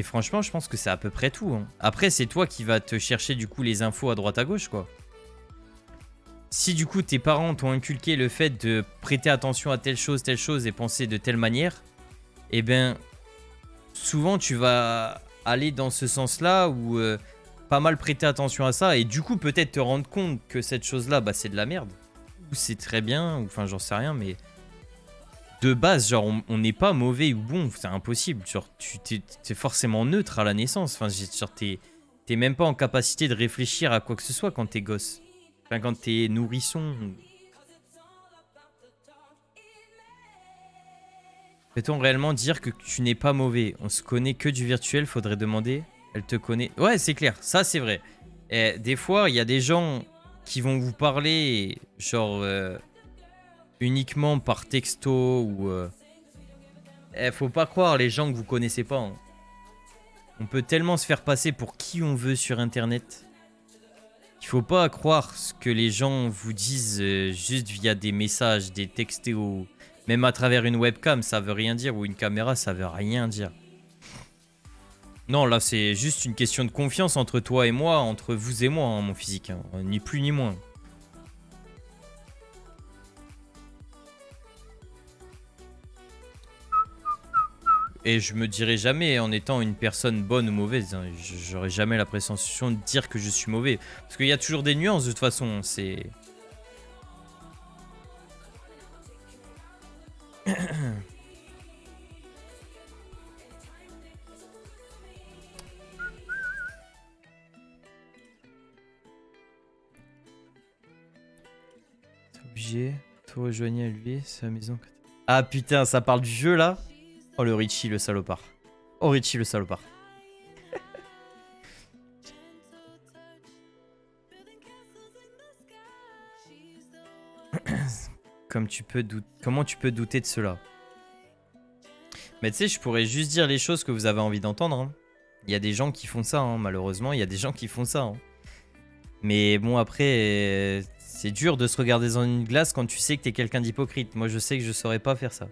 franchement, je pense que c'est à peu près tout. Hein. Après, c'est toi qui vas te chercher du coup les infos à droite à gauche, quoi. Si du coup tes parents t'ont inculqué le fait de prêter attention à telle chose et penser de telle manière, eh ben souvent tu vas aller dans ce sens-là ou pas mal prêter attention à ça et du coup peut-être te rendre compte que cette chose-là, bah, c'est de la merde. Ou c'est très bien, ou enfin j'en sais rien, mais de base, genre on n'est pas mauvais ou bon, c'est impossible. Genre t'es forcément neutre à la naissance. Enfin, genre t'es même pas en capacité de réfléchir à quoi que ce soit quand t'es gosse. Enfin, quand t'es nourrisson. Peut-on réellement dire que tu n'es pas mauvais? On se connaît que du virtuel, faudrait demander. Elle te connaît. Ouais, c'est clair, ça c'est vrai. Et des fois, il y a des gens qui vont vous parler, genre uniquement par texto ou. Faut pas croire les gens que vous connaissez pas. Hein. On peut tellement se faire passer pour qui on veut sur internet. Il faut pas croire ce que les gens vous disent juste via des messages, des textos, même à travers une webcam, ça veut rien dire, ou une caméra, ça veut rien dire. Non, là, c'est juste une question de confiance entre toi et moi, entre vous et moi, hein, mon physique. Hein. Ni plus ni moins. Et je me dirai jamais en étant une personne bonne ou mauvaise. Hein. J'aurai jamais la prétention de dire que je suis mauvais. Parce qu'il y a toujours des nuances de toute façon. C'est... T'es obligé. Toi rejoignez à lui, sa maison. Ah putain, ça parle du jeu là? Oh le Richie le salopard. Oh Richie le salopard. Comment tu peux douter de cela? Mais tu sais, je pourrais juste dire les choses que vous avez envie d'entendre. Hein. Il y a des gens qui font ça, hein, malheureusement. Il y a des gens qui font ça. Hein. Mais bon, après, c'est dur de se regarder dans une glace quand tu sais que t'es quelqu'un d'hypocrite. Moi, je sais que je saurais pas faire ça.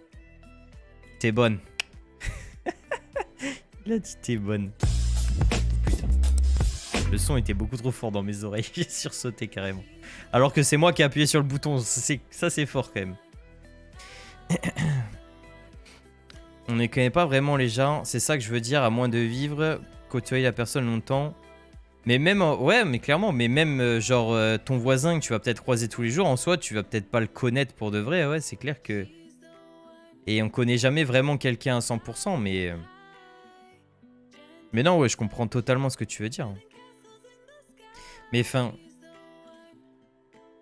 T'es bonne. Il a dit t'es bonne. Putain. Le son était beaucoup trop fort dans mes oreilles. J'ai sursauté carrément. Alors que c'est moi qui ai appuyé sur le bouton. Ça, c'est fort quand même. On ne connaît pas vraiment les gens. C'est ça que je veux dire. À moins de vivre, côtoyer la personne longtemps. Mais même, ouais, mais clairement. Mais même, genre, ton voisin que tu vas peut-être croiser tous les jours, en soi, tu vas peut-être pas le connaître pour de vrai. Ouais, c'est clair que... Et on connaît jamais vraiment quelqu'un à 100%, mais... Mais non, ouais, je comprends totalement ce que tu veux dire. Mais enfin...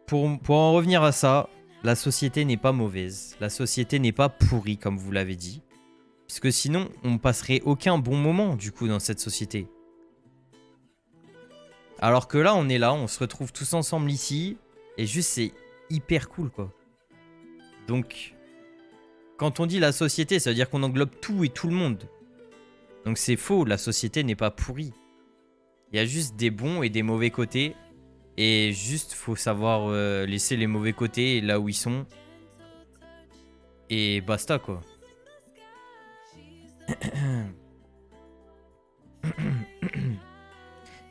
Pour en revenir à ça, la société n'est pas mauvaise. La société n'est pas pourrie, comme vous l'avez dit. Puisque sinon, on passerait aucun bon moment, du coup, dans cette société. Alors que là, on se retrouve tous ensemble ici. Et juste, c'est hyper cool, quoi. Donc, quand on dit la société, ça veut dire qu'on englobe tout et tout le monde. Donc c'est faux, la société n'est pas pourrie. Il y a juste des bons et des mauvais côtés. Et juste, faut savoir laisser les mauvais côtés là où ils sont. Et basta, quoi.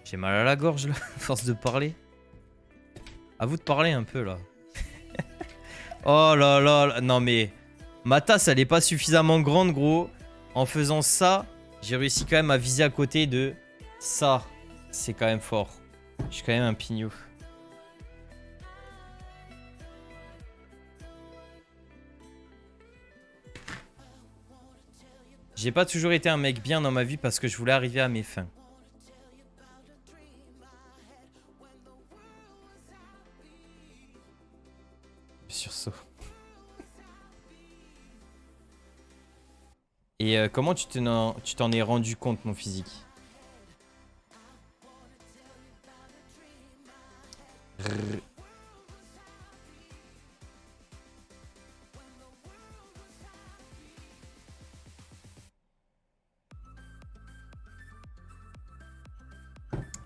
J'ai mal à la gorge, là, à force de parler. À vous de parler un peu, là. Oh là là, non mais... Ma tasse, elle est pas suffisamment grande, gros. En faisant ça, j'ai réussi quand même à viser à côté de Ça, c'est quand même fort. Je suis quand même un pignou. J'ai pas toujours été un mec bien dans ma vie parce que je voulais arriver à mes fins. Sursaut. Et comment tu t'en es rendu compte, mon physique? Rrr.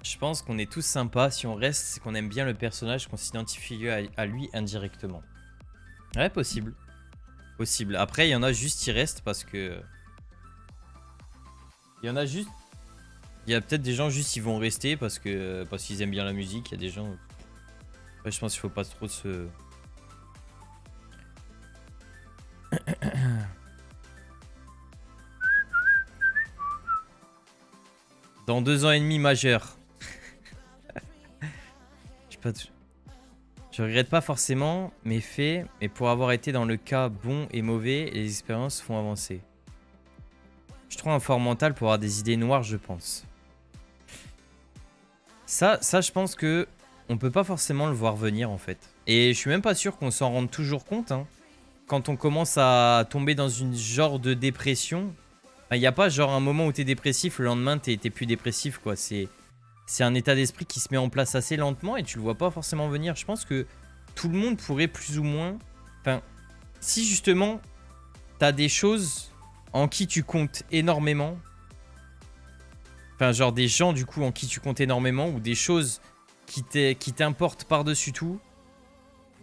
Je pense qu'on est tous sympas. Si on reste, c'est qu'on aime bien le personnage, qu'on s'identifie à lui indirectement. Ouais, possible. Possible. Après, il y en a juste qui restent parce que... Il y en a juste... Il y a peut-être des gens juste qui vont rester parce qu'ils aiment bien la musique. Il y a des gens... Ouais, je pense qu'il faut pas trop se... Dans 2 ans et demi majeur. Je regrette pas forcément mes faits, mais pour avoir été dans le cas bon et mauvais, les expériences font avancer. Je trouve un fort mental pour avoir des idées noires, je pense. Ça, je pense que on peut pas forcément le voir venir en fait. Et je suis même pas sûr qu'on s'en rende toujours compte. Hein. Quand on commence à tomber dans une genre de dépression, il n'y a pas genre un moment où t'es dépressif, le lendemain t'es plus dépressif quoi. C'est un état d'esprit qui se met en place assez lentement et tu le vois pas forcément venir. Je pense que tout le monde pourrait plus ou moins... Enfin, si justement, t'as des choses en qui tu comptes énormément... Enfin, genre des gens du coup en qui tu comptes énormément ou des choses qui t'importent par-dessus tout,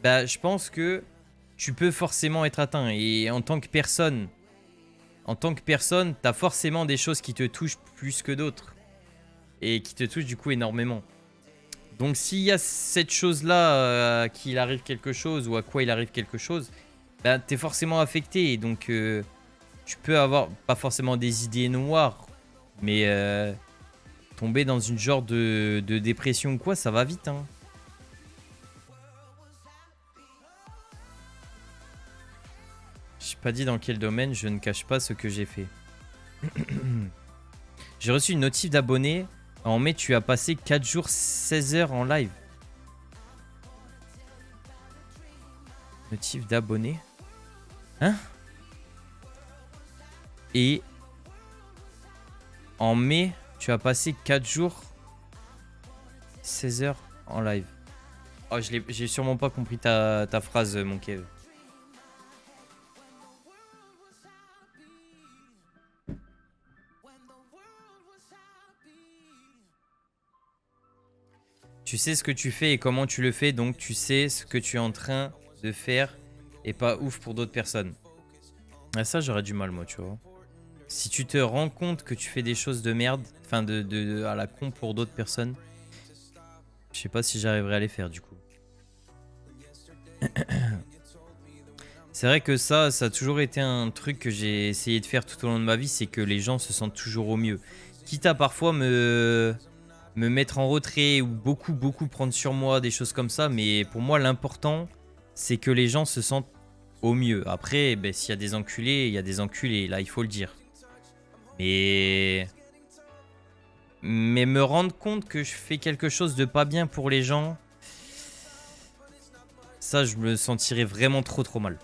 bah je pense que tu peux forcément être atteint. Et en tant que personne, t'as forcément des choses qui te touchent plus que d'autres. Et qui te touche du coup énormément. Donc s'il y a cette chose-là, qu'il arrive quelque chose ou à quoi il arrive quelque chose, bah, t'es forcément affecté. Et donc tu peux avoir pas forcément des idées noires, mais tomber dans une genre de dépression ou quoi, ça va vite. Hein. J'ai pas dit dans quel domaine, je ne cache pas ce que j'ai fait. J'ai reçu une notif d'abonné. En mai, tu as passé 4 jours, 16 heures en live. Notif d'abonné. Hein? Et en mai, tu as passé 4 jours, 16 heures en live. Oh, j'ai sûrement pas compris ta phrase, mon Kev. Tu sais ce que tu fais et comment tu le fais, donc tu sais ce que tu es en train de faire et pas ouf pour d'autres personnes. Ah, ça, j'aurais du mal, moi, tu vois. Si tu te rends compte que tu fais des choses de merde, enfin à la con pour d'autres personnes, je sais pas si j'arriverai à les faire, du coup. C'est vrai que ça a toujours été un truc que j'ai essayé de faire tout au long de ma vie, c'est que les gens se sentent toujours au mieux. Quitte à parfois me mettre en retrait ou beaucoup prendre sur moi, des choses comme ça. Mais pour moi, l'important, c'est que les gens se sentent au mieux. Après, ben, s'il y a des enculés, il y a des enculés. Là, il faut le dire. Mais me rendre compte que je fais quelque chose de pas bien pour les gens, ça, je me sentirais vraiment trop mal.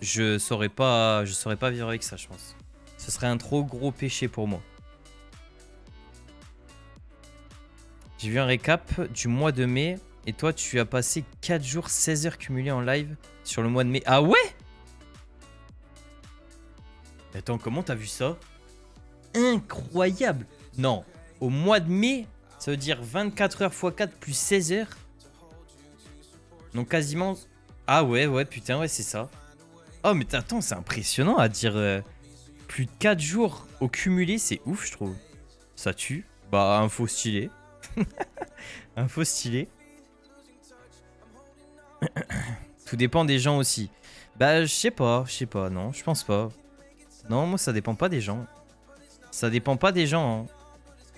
Je saurais pas vivre avec ça, je pense. Ce serait un trop gros péché pour moi. J'ai vu un récap du mois de mai. Et toi, tu as passé 4 jours, 16 heures cumulées en live sur le mois de mai. Ah ouais? Attends, comment t'as vu ça? Incroyable! Non, au mois de mai, ça veut dire 24 heures x 4 plus 16 heures. Donc quasiment... Ah ouais, putain, ouais, c'est ça. Oh, mais attends, c'est impressionnant à dire... plus de 4 jours au cumulé, c'est ouf, je trouve. Ça tue. Bah, info stylé. Info stylé. Tout dépend des gens aussi. Bah, je sais pas, non, je pense pas. Non, moi, ça dépend pas des gens. Ça dépend pas des gens, hein.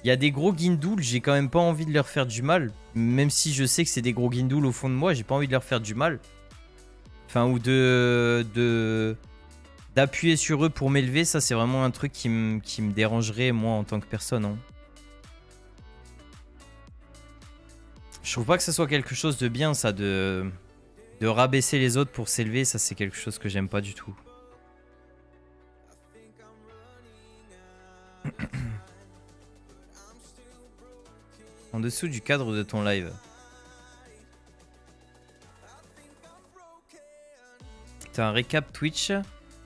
Il y a des gros guindouls, j'ai quand même pas envie de leur faire du mal. Même si je sais que c'est des gros guindouls au fond de moi, j'ai pas envie de leur faire du mal. Enfin, ou d'appuyer sur eux pour m'élever, ça c'est vraiment un truc qui me dérangerait moi en tant que personne. Hein. Je trouve pas que ça soit quelque chose de bien, ça, de rabaisser les autres pour s'élever, ça c'est quelque chose que j'aime pas du tout. En dessous du cadre de ton live. T'as un récap Twitch.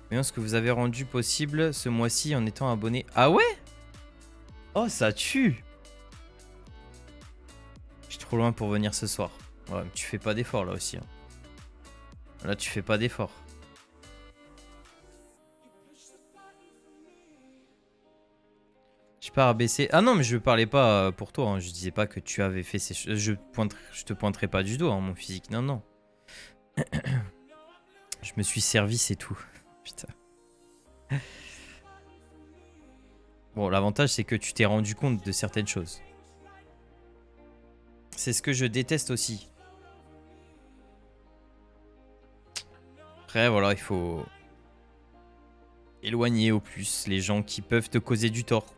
Voyons ce que vous avez rendu possible ce mois-ci en étant abonné. Ah ouais? Oh, ça tue! Je suis trop loin pour venir ce soir. Ouais, mais tu fais pas d'effort là aussi. Hein. Là, tu fais pas d'effort. Je pars à baisser. Ah non, mais je parlais pas pour toi. Hein. Je disais pas que tu avais fait ces choses. Je te pointerai pas du doigt, hein, mon physique. Non, non. Je me suis servi, c'est tout. Putain. Bon, l'avantage, c'est que tu t'es rendu compte de certaines choses. C'est ce que je déteste aussi. Après, voilà, il faut éloigner au plus les gens qui peuvent te causer du tort.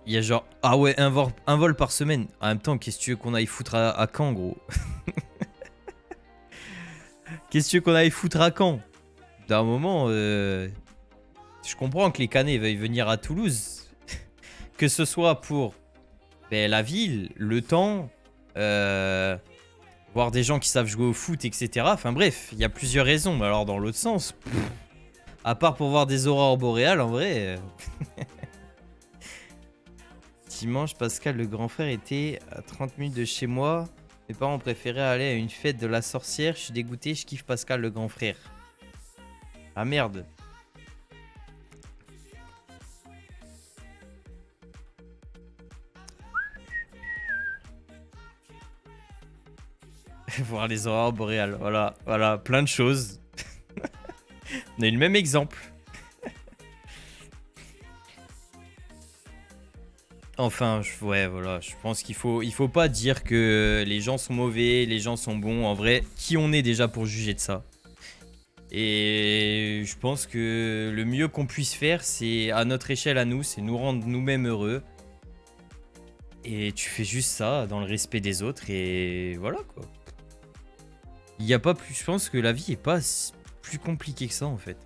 Il y a genre, ah ouais, un vol par semaine. En même temps, qu'est-ce que tu veux qu'on aille foutre à Caen, gros? Qu'est-ce que tu veux qu'on aille foutre à Caen? D'un moment, je comprends que les Canets veuillent venir à Toulouse. Que ce soit pour la ville, le temps, voir des gens qui savent jouer au foot, etc. Enfin bref, il y a plusieurs raisons. Mais alors dans l'autre sens, à part pour voir des aurores boréales, en vrai... Dimanche, Pascal, le grand frère, était à 30 minutes de chez moi. Mes parents préféraient aller à une fête de la sorcière. Je suis dégoûté, je kiffe Pascal, le grand frère. Ah merde. Voir les aurores boréales, voilà, voilà, plein de choses. On a eu le même exemple. Enfin, ouais, voilà, je pense qu'il faut pas dire que les gens sont mauvais, les gens sont bons. En vrai, qui on est déjà pour juger de ça? Et je pense que le mieux qu'on puisse faire, c'est à notre échelle à nous, c'est nous rendre nous-mêmes heureux. Et tu fais juste ça dans le respect des autres et voilà quoi. Il n'y a pas plus, je pense que la vie est pas plus compliquée que ça en fait.